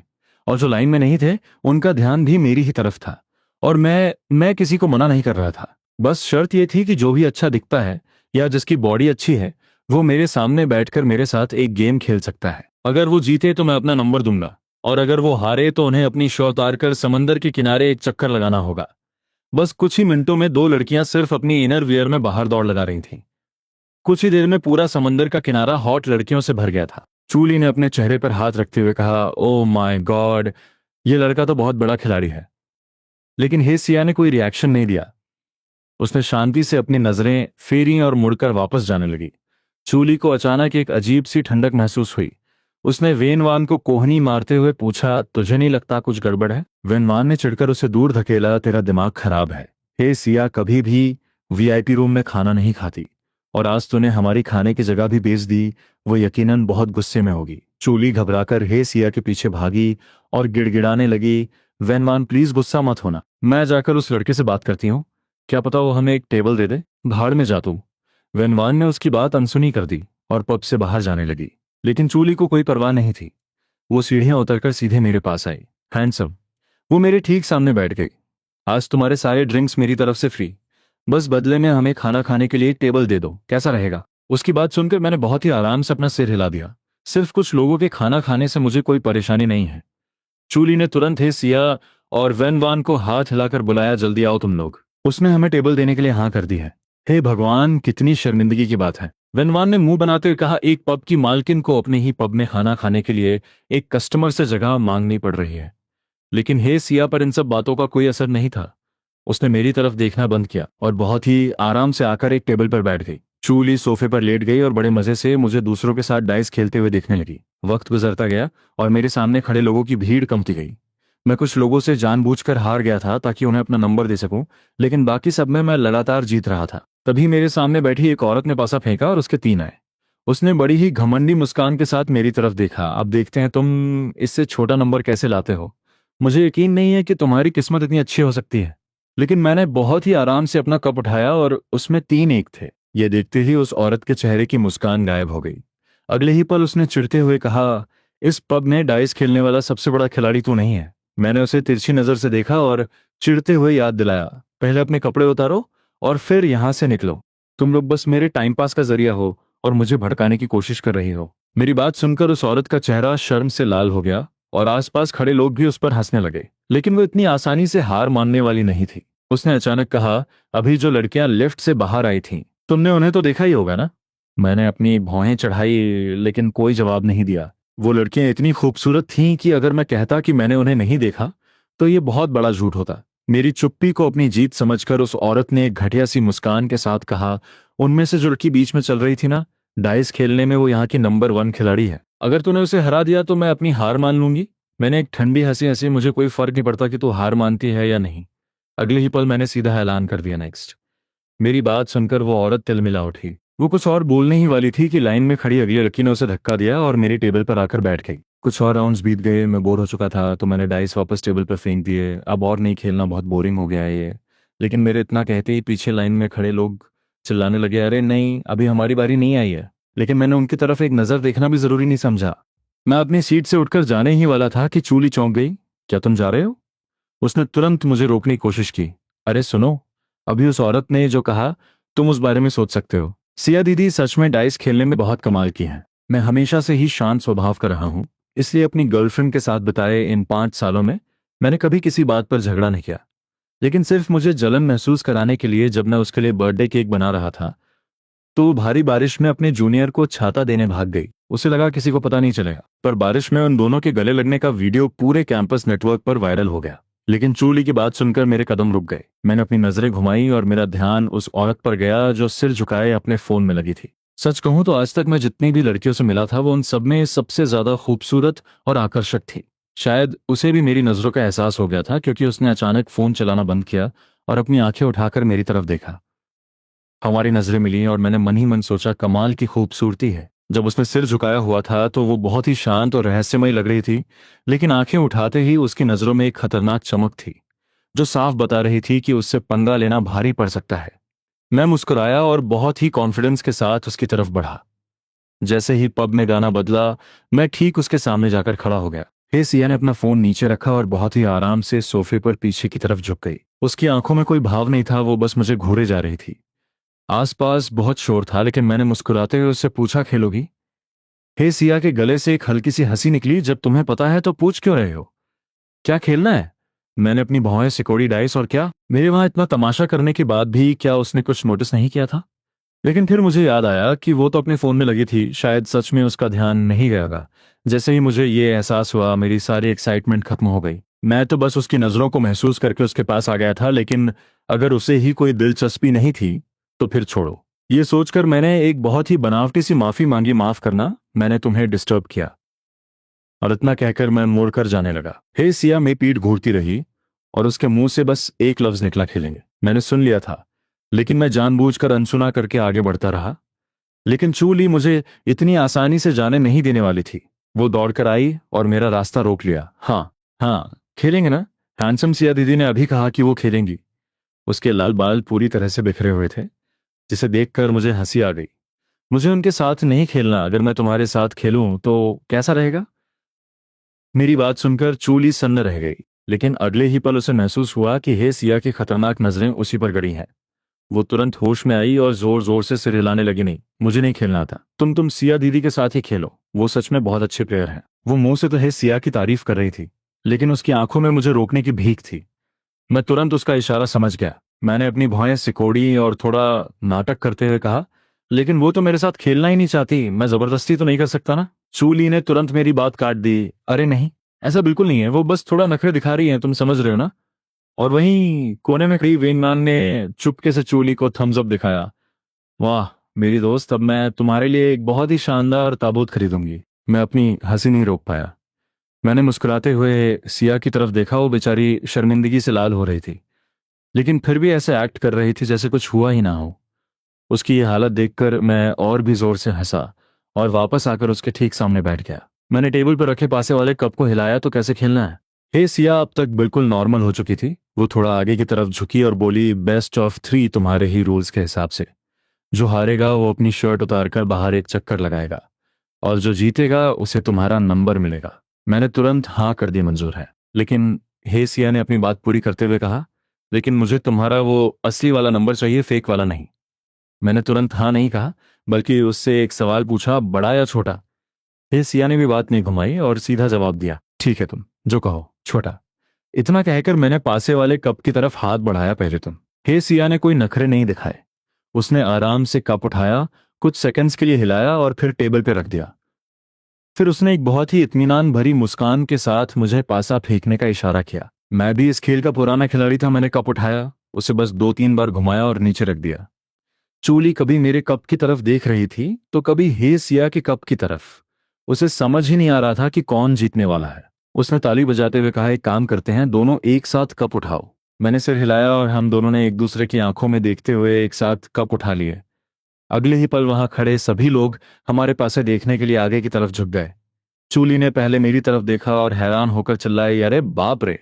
और जो लाइन में नहीं थे उनका ध्यान भी मेरी ही तरफ था। और मैं किसी को मना नहीं कर रहा था। बस शर्त यह थी कि जो भी अच्छा दिखता है या जिसकी बॉडी अच्छी है वो मेरे सामने बैठकर मेरे साथ एक गेम खेल सकता है। अगर वो जीते तो मैं अपना नंबर दूंगा और अगर वो हारे तो उन्हें अपनी शो उतार कर समंदर के किनारे एक चक्कर लगाना होगा। बस कुछ ही मिनटों में 2 लड़कियां सिर्फ अपनी इनर वियर में बाहर दौड़ लगा रही थीं। कुछ ही देर में पूरा समंदर का किनारा हॉट लड़कियों से भर गया था। चूली ने अपने चेहरे पर हाथ रखते हुए कहा, ओ माय गॉड, ये लड़का तो बहुत बड़ा खिलाड़ी है। लेकिन हे सिया ने कोई रिएक्शन नहीं दिया। उसने शांति से अपनी नजरें फेरी और मुड़कर वापस जाने लगी। चूली को अचानक एक अजीब सी ठंडक महसूस हुई। उसने वेनवान को कोहनी मारते हुए पूछा, तुझे नहीं लगता कुछ गड़बड़ है? वेनवान ने चिढ़कर उसे दूर धकेला, तेरा दिमाग खराब है। हे सिया कभी भी वीआईपी रूम में खाना नहीं खाती और आज तूने हमारी खाने की जगह भी बेच दी, वो यकीनन बहुत गुस्से में होगी। चूली घबराकर हे सिया के पीछे भागी और गिड़गिड़ाने लगी, वेनवान प्लीज गुस्सा मत होना, मैं जाकर उस लड़के से बात करती हूँ, क्या पता वो हमें एक टेबल दे दे। भाड़ में जा तू। वेनवान ने उसकी बात अनसुनी कर दी और पब से बाहर जाने लगी। लेकिन चूली को कोई परवाह नहीं थी। वो सीढ़ियां उतरकर सीधे मेरे पास आई। हैंडसम, वो मेरे ठीक सामने बैठ गई। आज तुम्हारे सारे ड्रिंक्स मेरी तरफ से फ्री, बस बदले में हमें खाना खाने के लिए एक टेबल दे दो, कैसा रहेगा? उसकी बात सुनकर मैंने बहुत ही आराम से अपना सिर हिला दिया। सिर्फ कुछ लोगों के खाना खाने से मुझे कोई परेशानी नहीं है। चूली ने तुरंत हे सिया और वेनवान को हाथ हिलाकर बुलाया, जल्दी आओ तुम लोग। उसने हमें टेबल देने के लिए हाँ कर दी है। हे भगवान, कितनी शर्मिंदगी की बात है। वेनवान ने मुंह बनाते हुए कहा, एक पब की मालकिन को अपने ही पब में खाना खाने के लिए एक कस्टमर से जगह मांगनी पड़ रही है। लेकिन हे सिया पर इन सब बातों का कोई असर नहीं था। उसने मेरी तरफ देखना बंद किया और बहुत ही आराम से आकर एक टेबल पर बैठ गई। चूली सोफे पर लेट गई और बड़े मजे से मुझे दूसरों के साथ डाइस खेलते हुए देखने लगी। वक्त गुजरता गया और मेरे सामने खड़े लोगों की भीड़ कमती गई। मैं कुछ लोगों से जानबूझकर हार गया था ताकि उन्हें अपना नंबर दे सकूं, लेकिन बाकी सब में मैं लगातार जीत रहा था। तभी मेरे सामने बैठी एक औरत ने पासा फेंका और उसके 3 आए। उसने बड़ी ही घमंडी मुस्कान के साथ मेरी तरफ देखा। अब देखते हैं तुम इससे छोटा नंबर कैसे लाते हो। मुझे यकीन नहीं है कि तुम्हारी किस्मत इतनी अच्छी हो सकती है। लेकिन मैंने बहुत ही आराम से अपना कप उठाया और उसमें 3 एक थे। ये देखते ही उस औरत के चेहरे की मुस्कान गायब हो गई। अगले ही पल उसने चिढ़ते हुए कहा, इस पब में डाइस खेलने वाला सबसे बड़ा खिलाड़ी तू नहीं है। मैंने उसे तिरछी नजर से देखा और चिढ़ते हुए याद दिलाया, पहले अपने कपड़े उतारो और फिर यहां से निकलो। तुम लोग बस मेरे टाइम पास का जरिया हो और मुझे भड़काने की कोशिश कर रही हो। मेरी बात सुनकर उस औरत का चेहरा शर्म से लाल हो गया और आसपास खड़े लोग भी उस पर हंसने लगे। लेकिन वो इतनी आसानी से हार मानने वाली नहीं थी। उसने अचानक कहा, अभी जो लड़कियां लिफ्ट से बाहर आई थीं, तुमने उन्हें तो देखा ही होगा ना। मैंने अपनी भौहें चढ़ाई लेकिन कोई जवाब नहीं दिया। वो लड़कियां इतनी खूबसूरत थीं कि अगर मैं कहता कि मैंने उन्हें नहीं देखा तो ये बहुत बड़ा झूठ होता। मेरी चुप्पी को अपनी जीत समझकर उस औरत ने एक घटिया सी मुस्कान के साथ कहा, उनमें से जो लड़की बीच में चल रही थी ना, डाइस खेलने में वो यहाँ की नंबर 1 खिलाड़ी है। अगर तूने उसे हरा दिया तो मैं अपनी हार मान लूंगी। मैंने एक ठंडी हंसी हंसी, मुझे कोई फर्क नहीं पड़ता कि तू हार मानती है या नहीं। अगले ही पल मैंने सीधा ऐलान कर दिया, नेक्स्ट। मेरी बात सुनकर वो औरत तिलमिला उठी। वो कुछ और बोलने ही वाली थी कि लाइन में खड़ी अगली लड़की ने उसे धक्का दिया और मेरी टेबल पर आकर बैठ गई। कुछ और राउंड्स बीत गए, मैं बोर हो चुका था तो मैंने डाइस वापस टेबल पर फेंक दिए। अब और नहीं खेलना, बहुत बोरिंग हो गया है ये। लेकिन मेरे इतना कहते ही पीछे लाइन में खड़े लोग चिल्लाने लगे, अरे नहीं, अभी हमारी बारी नहीं आई है। लेकिन मैंने उनकी तरफ एक नज़र देखना भी जरूरी नहीं समझा। मैं अपनी सीट से उठकर जाने ही वाला था कि चूली चौंक गई। क्या तुम जा रहे हो? उसने तुरंत मुझे रोकने की कोशिश की। अरे सुनो, अभी उस औरत ने जो कहा तुम उस बारे में सोच सकते हो। सिया दीदी सच में डाइस खेलने में बहुत कमाल की हैं। मैं हमेशा से ही शांत स्वभाव का रहा हूं, इसलिए अपनी गर्लफ्रेंड के साथ बिताए इन 5 सालों में मैंने कभी किसी बात पर झगड़ा नहीं किया। लेकिन सिर्फ मुझे जलन महसूस कराने के लिए जब मैं उसके लिए बर्थडे केक बना रहा था तो वो भारी बारिश में अपने जूनियर को छाता देने भाग गई। उसे लगा किसी को पता नहीं चलेगा, पर बारिश में उन दोनों के गले लगने का वीडियो पूरे कैंपस नेटवर्क पर वायरल हो गया। लेकिन चूली की बात सुनकर मेरे कदम रुक गए। मैंने अपनी नजरें घुमाई और मेरा ध्यान उस औरत पर गया जो सिर झुकाए अपने फोन में लगी थी। सच कहूं तो आज तक मैं जितनी भी लड़कियों से मिला था वो उन सब में सबसे ज्यादा खूबसूरत और आकर्षक थी। शायद उसे भी मेरी नजरों का एहसास हो गया था क्योंकि उसने अचानक फोन चलाना बंद किया और अपनी आंखें उठाकर मेरी तरफ देखा। हमारी नजरें मिली और मैंने मन ही मन सोचा, कमाल की खूबसूरती है। जब उसने सिर झुकाया हुआ था तो वो बहुत ही शांत और रहस्यमयी लग रही थी, लेकिन आंखें उठाते ही उसकी नजरों में एक खतरनाक चमक थी जो साफ बता रही थी कि उससे पंगा लेना भारी पड़ सकता है। मैं मुस्कुराया और बहुत ही कॉन्फिडेंस के साथ उसकी तरफ बढ़ा। जैसे ही पब में गाना बदला, मैं ठीक उसके सामने जाकर खड़ा हो गया। हे सिया ने अपना फोन नीचे रखा और बहुत ही आराम से सोफे पर पीछे की तरफ झुक गई। उसकी आंखों में कोई भाव नहीं था, वो बस मुझे घूरे जा रही थी। आसपास बहुत शोर था लेकिन मैंने मुस्कुराते हुए उससे पूछा, खेलोगी? हे सिया के गले से एक हल्की सी हंसी निकली, जब तुम्हें पता है तो पूछ क्यों रहे हो? क्या खेलना है? मैंने अपनी भौहें सिकोड़ी। डाइस और क्या? मेरे वहां इतना तमाशा करने के बाद भी क्या उसने कुछ नोटिस नहीं किया था? लेकिन फिर मुझे याद आया कि वो तो अपने फोन में लगी थी, शायद सच में उसका ध्यान नहीं गया। जैसे ही मुझे ये एहसास हुआ मेरी सारी एक्साइटमेंट खत्म हो गई। मैं तो बस उसकी नजरों को महसूस करके उसके पास आ गया था, लेकिन अगर उसे ही कोई दिलचस्पी नहीं थी तो फिर छोड़ो। ये सोचकर मैंने एक बहुत ही बनावटी सी माफी मांगी, माफ करना, मैंने तुम्हें डिस्टर्ब किया। और इतना कहकर मैं मुड़कर जाने लगा। हे सिया में पीठ घूरती रही और उसके मुंह से बस एक लफ्ज निकला, खेलेंगे। मैंने सुन लिया था लेकिन मैं जानबूझकर अनसुना करके आगे बढ़ता रहा। लेकिन चूली मुझे इतनी आसानी से जाने नहीं देने वाली थी। वो दौड़कर आई और मेरा रास्ता रोक लिया। हाँ हाँ, खेलेंगे ना? हैंडसम सिया दीदी ने अभी कहा कि वो खेलेंगी। उसके लाल बाल पूरी तरह से बिखरे हुए थे, जिसे देखकर मुझे हंसी आ गई। मुझे उनके साथ नहीं खेलना, अगर मैं तुम्हारे साथ खेलूं तो कैसा रहेगा? मेरी बात सुनकर चूली सन्न रह गई, लेकिन अगले ही पल उसे महसूस हुआ कि हे सिया की खतरनाक नजरें उसी पर गड़ी हैं। वो तुरंत होश में आई और जोर जोर से सिर हिलाने लगी। नहीं, मुझे नहीं खेलना था। तुम सिया दीदी के साथ ही खेलो, वो सच में बहुत अच्छे प्लेयर हैं। वो मुंह से तो हे सिया की तारीफ कर रही थी, लेकिन उसकी आंखों में मुझे रोकने की भीख थी। मैं तुरंत उसका इशारा समझ गया। मैंने अपनी भौहें सिकोड़ी और थोड़ा नाटक करते हुए कहा, लेकिन वो तो मेरे साथ खेलना ही नहीं चाहती, मैं जबरदस्ती तो नहीं कर सकता ना? चूली ने तुरंत मेरी बात काट दी। अरे नहीं, ऐसा बिल्कुल नहीं है, वो बस थोड़ा नखरे दिखा रही है, तुम समझ रहे हो ना। और वहीं कोने में खड़ी वेन मैन ने चुपके से चूली को थम्स अप दिखाया। वाह मेरी दोस्त, अब मैं तुम्हारे लिए एक बहुत ही शानदार ताबूत खरीदूंगी। मैं अपनी हंसी नहीं रोक पाया। मैंने मुस्कुराते हुए सिया की तरफ देखा। वो बेचारी शर्मिंदगी से लाल हो रही थी, लेकिन फिर भी ऐसे एक्ट कर रही थी जैसे कुछ हुआ ही ना हो। उसकी ये हालत देखकर मैं और भी जोर से हंसा और वापस आकर उसके ठीक सामने बैठ गया। मैंने टेबल पर रखे पासे वाले कप को हिलाया, तो कैसे खेलना है। हे सिया अब तक बिल्कुल नॉर्मल हो चुकी थी। वो थोड़ा आगे की तरफ झुकी और बोली, बेस्ट ऑफ 3 तुम्हारे ही रूल्स के हिसाब से। जो हारेगा वो अपनी शर्ट उतारकर बाहर एक चक्कर लगाएगा, और जो जीतेगा उसे तुम्हारा नंबर मिलेगा। मैंने तुरंत हाँ कर दी, मंजूर है। लेकिन हे सिया ने अपनी बात पूरी करते हुए कहा, लेकिन मुझे तुम्हारा वो असली वाला नंबर चाहिए, फेक वाला नहीं। मैंने तुरंत हाँ नहीं कहा, बल्कि उससे एक सवाल पूछा, बड़ा या छोटा। हे सिया ने भी बात नहीं घुमाई और सीधा जवाब दिया, ठीक है तुम जो कहो, छोटा। इतना कहकर मैंने पासे वाले कप की तरफ हाथ बढ़ाया, पहले तुम। हे सिया ने कोई नखरे नहीं दिखाए। उसने आराम से कप उठाया, कुछ सेकंड्स के लिए हिलाया और फिर टेबल पे रख दिया। फिर उसने एक बहुत ही इत्मीनान भरी मुस्कान के साथ मुझे पासा फेंकने का इशारा किया। मैं भी इस खेल का पुराना खिलाड़ी था। मैंने कप उठाया, उसे बस 2-3 बार घुमाया और नीचे रख दिया। चूली कभी मेरे कप की तरफ देख रही थी तो कभी हे सिया के कप की तरफ। उसे समझ ही नहीं आ रहा था कि कौन जीतने वाला है। उसने ताली बजाते हुए कहा, एक काम करते हैं, दोनों एक साथ कप उठाओ। मैंने सिर हिलाया और हम दोनों ने एक दूसरे की आंखों में देखते हुए एक साथ कप उठा लिए। अगले ही पल वहां खड़े सभी लोग हमारे पासे देखने के लिए आगे की तरफ झुक गए। चूली ने पहले मेरी तरफ देखा और हैरान होकर चिल्लाई, अरे बाप रे,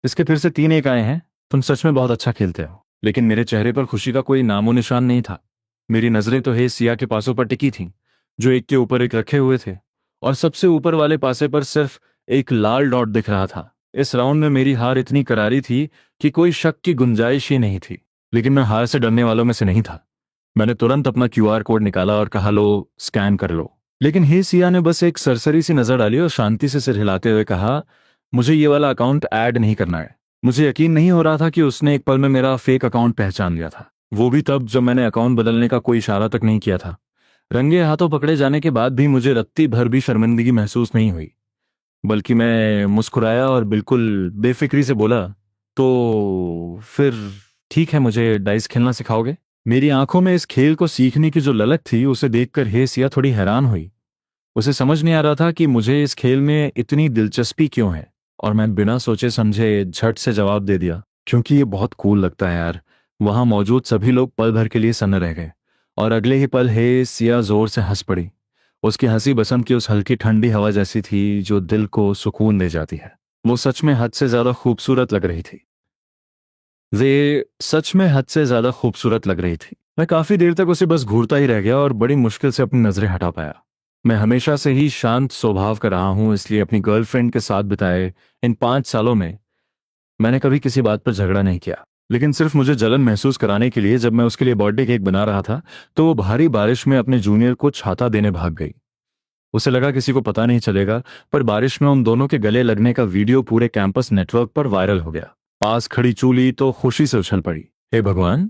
इसके फिर से 3-1 आए हैं। तुम सच में बहुत अच्छा खेलते हो। लेकिन मेरे चेहरे पर खुशी का कोई नामो निशान नहीं था। मेरी नजरें तो हे सिया के पासों पर टिकी थीं, जो एक के ऊपर एक रखे हुए थे, और सबसे ऊपर वाले पासे पर सिर्फ एक लाल डॉट दिख रहा था। इस राउंड में मेरी हार इतनी करारी थी कि कोई शक की गुंजाइश ही नहीं थी। लेकिन मैं हार से डरने वालों में से नहीं था। मैंने तुरंत अपना QR कोड निकाला और कहा, लो स्कैन कर लो। लेकिन हे सिया ने बस एक सरसरी सी नजर डाली और शांति से सिर हिलाते हुए कहा, मुझे ये वाला अकाउंट ऐड नहीं करना है। मुझे यकीन नहीं हो रहा था कि उसने एक पल में मेरा फेक अकाउंट पहचान लिया था, वो भी तब जब मैंने अकाउंट बदलने का कोई इशारा तक नहीं किया था। रंगे हाथों पकड़े जाने के बाद भी मुझे रत्ती भर भी शर्मिंदगी महसूस नहीं हुई, बल्कि मैं मुस्कुराया और बिल्कुल बेफिक्री से बोला, तो फिर ठीक है, मुझे डाइस खेलना सिखाओगे। मेरी आंखों में इस खेल को सीखने की जो ललक थी, उसे देखकर हे सिया थोड़ी हैरान हुई। उसे समझ नहीं आ रहा था कि मुझे इस खेल में इतनी दिलचस्पी क्यों है, और मैं बिना सोचे समझे झट से जवाब दे दिया, क्योंकि ये बहुत कूल लगता है यार। वहां मौजूद सभी लोग पल भर के लिए सन्न रह गए, और अगले ही पल हे सिया जोर से हंस पड़ी। उसकी हंसी बसंत की उस हल्की ठंडी हवा जैसी थी जो दिल को सुकून दे जाती है। वो सच में हद से ज्यादा खूबसूरत लग रही थी। वे सच में हद से ज्यादा खूबसूरत लग रही थी। मैं काफी देर तक उसे बस घूरता ही रह गया और बड़ी मुश्किल से अपनी नजरें हटा पाया। मैं हमेशा से ही शांत स्वभाव का रहा हूं, इसलिए अपनी गर्लफ्रेंड के साथ बिताए इन 5 सालों में मैंने कभी किसी बात पर झगड़ा नहीं किया। लेकिन सिर्फ मुझे जलन महसूस कराने के लिए जब मैं उसके लिए बर्थडे केक बना रहा था, तो वो भारी बारिश में अपने जूनियर को छाता देने भाग गई। उसे लगा किसी को पता नहीं चलेगा, पर बारिश में उन दोनों के गले लगने का वीडियो पूरे कैंपस नेटवर्क पर वायरल हो गया। पास खड़ी चूली तो खुशी से उछल पड़ी। हे भगवान,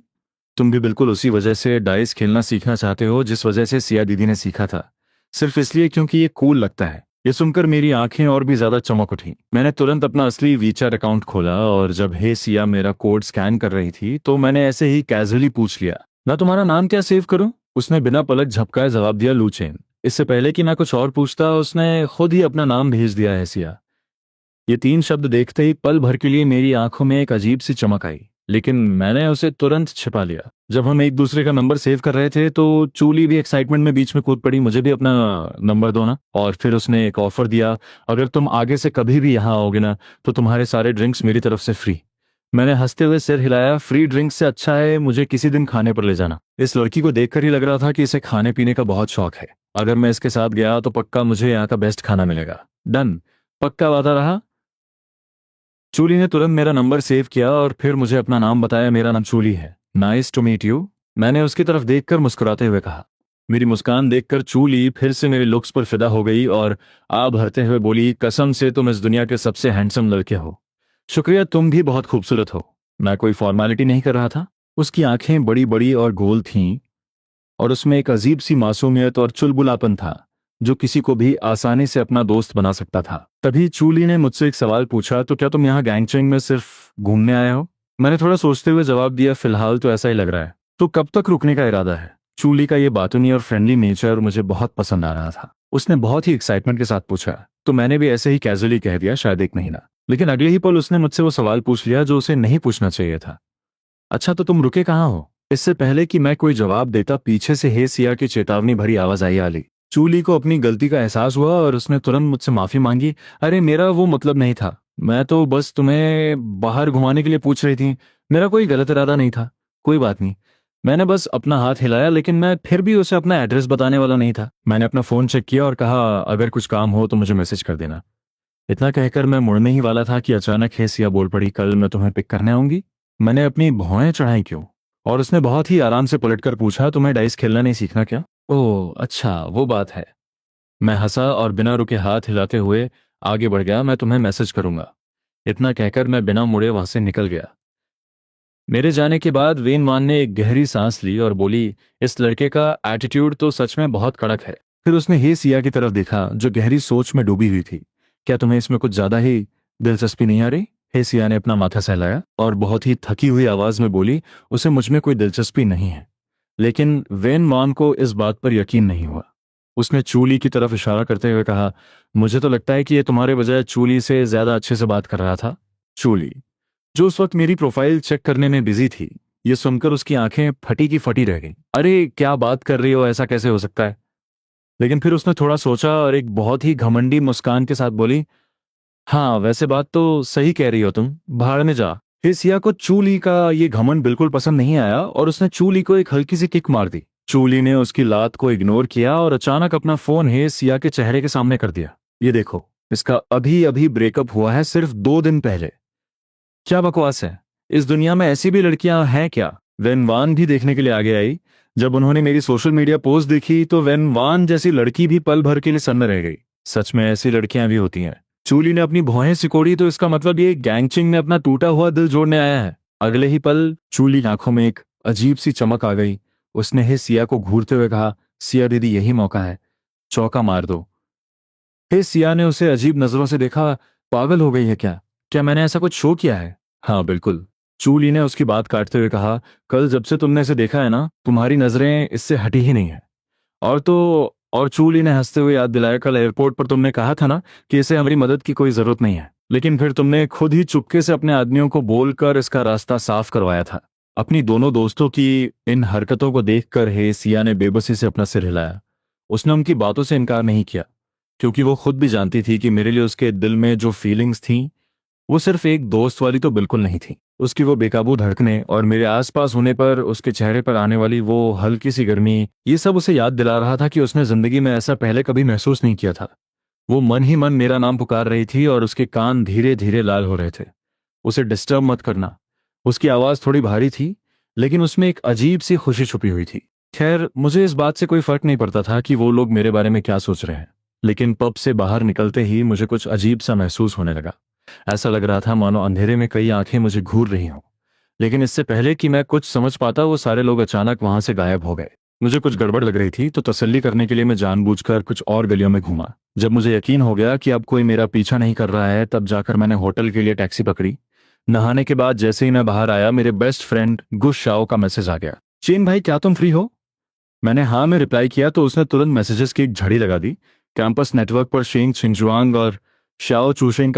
तुम भी बिल्कुल उसी वजह से डाइस खेलना सीखना चाहते हो जिस वजह से सिया दीदी ने सीखा था, सिर्फ इसलिए क्योंकि ये कूल लगता है। ये सुनकर मेरी आंखें और भी ज्यादा चमक उठी। मैंने तुरंत अपना असली वीचार अकाउंट खोला, और जब हे सिया मेरा कोड स्कैन कर रही थी तो मैंने ऐसे ही कैजुअली पूछ लिया, ना तुम्हारा नाम क्या सेव करूं। उसने बिना पलक झपकाए जवाब दिया, लूचेन। इससे पहले कि मैं कुछ और पूछता, उसने खुद ही अपना नाम भेज दिया है, सिया। ये 3 शब्द देखते ही पल भर के लिए मेरी आंखों में एक अजीब सी चमक आई, लेकिन मैंने उसे तुरंत छिपा लिया। जब हम एक दूसरे का नंबर सेव कर रहे थे तो चूली भी एक्साइटमेंट में बीच में कूद पड़ी, मुझे भी अपना नंबर दो ना। और फिर उसने एक ऑफर दिया, अगर तुम आगे से कभी भी यहाँ आओगे ना, तो तुम्हारे सारे ड्रिंक्स मेरी तरफ से फ्री। मैंने हंसते हुए सिर हिलाया, फ्री ड्रिंक्स से अच्छा है मुझे किसी दिन खाने पर ले जाना। इस लड़की को देखकर ही लग रहा था कि इसे खाने पीने का बहुत शौक है। अगर मैं इसके साथ गया तो पक्का मुझे यहाँ का बेस्ट खाना मिलेगा। डन, पक्का वादा रहा। चूली ने तुरंत मेरा नंबर सेव किया और फिर मुझे अपना नाम बताया, मेरा नाम चूली है, नाइस टू मीट यू। मैंने उसकी तरफ देखकर मुस्कुराते हुए कहा। मेरी मुस्कान देखकर चूली फिर से मेरे लुक्स पर फिदा हो गई और आ भरते हुए बोली, कसम से तुम इस दुनिया के सबसे हैंडसम लड़के हो। शुक्रिया, तुम भी बहुत खूबसूरत हो। मैं कोई फॉर्मेलिटी नहीं कर रहा था। उसकी आंखें बड़ी बड़ी और गोल थीं, और उसमें एक अजीब सी मासूमियत और चुलबुलापन था जो किसी को भी आसानी से अपना दोस्त बना सकता था। तभी चूली ने मुझसे एक सवाल पूछा, तो क्या तुम यहाँ गैंगचेंग में सिर्फ घूमने आए हो? मैंने थोड़ा सोचते हुए जवाब दिया, फिलहाल तो ऐसा ही लग रहा है। तो कब तक रुकने का इरादा है? चूली का ये बातूनी और फ्रेंडली नेचर मुझे बहुत पसंद आ रहा था। उसने बहुत ही एक्साइटमेंट के साथ पूछा, तो मैंने भी ऐसे ही कैजुअली कह दिया, शायद 1 महीना। लेकिन अगले ही पल उसने मुझसे वो सवाल पूछ लिया जो उसे नहीं पूछना चाहिए था। अच्छा, तो तुम रुके कहाँ हो? इससे पहले कि मैं कोई जवाब देता, पीछे से हे सिया की चेतावनी भरी आवाज आई, आली। चूली को अपनी गलती का एहसास हुआ और उसने तुरंत मुझसे माफी मांगी। अरे मेरा वो मतलब नहीं था, मैं तो बस तुम्हें बाहर घुमाने के लिए पूछ रही थी, मेरा कोई गलत इरादा नहीं था। कोई बात नहीं। मैंने बस अपना हाथ हिलाया, लेकिन मैं फिर भी उसे अपना एड्रेस बताने वाला नहीं था। मैंने अपना फोन चेक किया और कहा, अगर कुछ काम हो तो मुझे मैसेज कर देना। इतना कहकर मैं मुड़ने ही वाला था कि अचानक हे सिया बोल पड़ी, कल मैं तुम्हें पिक करने आऊंगी। मैंने अपनी भौहें चढ़ाई, क्यों? और उसने बहुत ही आराम से पलटकर पूछा, तुम्हें डाइस खेलना नहीं सीखना क्या? ओह अच्छा, वो बात है। मैं हंसा और बिना रुके हाथ हिलाते हुए आगे बढ़ गया, मैं तुम्हें मैसेज करूंगा। इतना कहकर मैं बिना मुड़े वहां से निकल गया। मेरे जाने के बाद वेन मान ने एक गहरी सांस ली और बोली, इस लड़के का एटीट्यूड तो सच में बहुत कड़क है। फिर उसने हे सिया की तरफ देखा जो गहरी सोच में डूबी हुई थी। क्या तुम्हें इसमें कुछ ज्यादा ही दिलचस्पी नहीं आ रही? हे सिया ने अपना माथा सहलाया और बहुत ही थकी हुई आवाज में बोली, उसे मुझ में कोई दिलचस्पी नहीं है। लेकिन वेन मान को इस बात पर यकीन नहीं हुआ। उसने चूली की तरफ इशारा करते हुए कहा, मुझे तो लगता है कि ये तुम्हारे बजाय चूली से ज्यादा अच्छे से बात कर रहा था। चूली, जो उस वक्त मेरी प्रोफाइल चेक करने में बिजी थी, ये सुनकर उसकी आंखें फटी की फटी रह गईं। अरे क्या बात कर रही हो, ऐसा कैसे हो सकता है? लेकिन फिर उसने थोड़ा सोचा और एक बहुत ही घमंडी मुस्कान के साथ बोली, हाँ वैसे बात तो सही कह रही हो तुम, भाड़ में जा। फिर सिया को चूली का ये घमंड बिल्कुल पसंद नहीं आया और उसने चूली को एक हल्की सी किक मार दी। चूली ने उसकी लात को इग्नोर किया और अचानक अपना फोन हे सिया के चेहरे के सामने कर दिया। ये देखो, इसका अभी अभी ब्रेकअप हुआ है, सिर्फ 2 दिन पहले। क्या बकवास है, इस दुनिया में ऐसी भी लड़कियां हैं क्या? वेन वान भी देखने के लिए आगे आई। जब उन्होंने मेरी सोशल मीडिया पोस्ट देखी तो वेन वान जैसी लड़की भी पल भर के लिए सन्न रह गई। सच में ऐसी लड़कियां भी होती हैं। चूली ने अपनी भौहें सिकोड़ी, तो इसका मतलब ये गैंगचिंग में अपना टूटा हुआ दिल जोड़ने आया है। अगले ही पल चूली की आंखों में एक अजीब सी चमक आ गई। उसने हे सिया को घूरते हुए कहा, सिया दीदी यही मौका है, चौका मार दो। हे सिया ने उसे अजीब नजरों से देखा, पागल हो गई है क्या? क्या मैंने ऐसा कुछ शो किया है? हाँ बिल्कुल। चूली ने उसकी बात काटते हुए कहा, कल जब से तुमने इसे देखा है ना, तुम्हारी नजरें इससे हटी ही नहीं है। और तो और चूली ने हंसते हुए याद दिलाया, कल एयरपोर्ट पर तुमने कहा था ना कि इसे हमारी मदद की कोई जरूरत नहीं है, लेकिन फिर तुमने खुद ही चुपके से अपने आदमियों को बोलकर इसका रास्ता साफ करवाया था। अपनी दोनों दोस्तों की इन हरकतों को देखकर हे सिया ने बेबसी से अपना सिर हिलाया। उसने उनकी बातों से इनकार नहीं किया, क्योंकि वो खुद भी जानती थी कि मेरे लिए उसके दिल में जो फीलिंग्स थीं वो सिर्फ एक दोस्त वाली तो बिल्कुल नहीं थी। उसकी वो बेकाबू धड़कने और मेरे आसपास होने पर उसके चेहरे पर आने वाली वो हल्की सी गर्मी, ये सब उसे याद दिला रहा था कि उसने जिंदगी में ऐसा पहले कभी महसूस नहीं किया था। वो मन ही मन मेरा नाम पुकार रही थी और उसके कान धीरे धीरे लाल हो रहे थे। उसे डिस्टर्ब मत करना। उसकी आवाज थोड़ी भारी थी, लेकिन उसमें एक अजीब सी खुशी छुपी हुई थी। खैर, मुझे इस बात से कोई फर्क नहीं पड़ता था कि वो लोग मेरे बारे में क्या सोच रहे हैं। लेकिन पब से बाहर निकलते ही मुझे कुछ अजीब सा महसूस होने लगा। ऐसा लग रहा था मानो अंधेरे में कई आंखें मुझे घूर रही हों। लेकिन इससे पहले कि मैं कुछ समझ पाता, वो सारे लोग अचानक वहां से गायब हो गए। मुझे कुछ गड़बड़ लग रही थी, तो तसल्ली करने के लिए मैं जानबूझकर कुछ और गलियों में घूमा। जब मुझे यकीन हो गया कि अब कोई मेरा पीछा नहीं कर रहा है, तब जाकर मैंने होटल के लिए टैक्सी पकड़ी। नहाने के बाद जैसे ही मैं बाहर आया, मेरे बेस्ट फ्रेंड गुश शाओ का मैसेज आ गया, चीन भाई क्या तुम फ्री हो? मैंने हाँ में रिप्लाई किया तो उसने तुरंत मैसेजेस की एक झड़ी लगा दी। कैंपस नेटवर्क पर शेंग छिंजुआंग और शाओ चूशेंग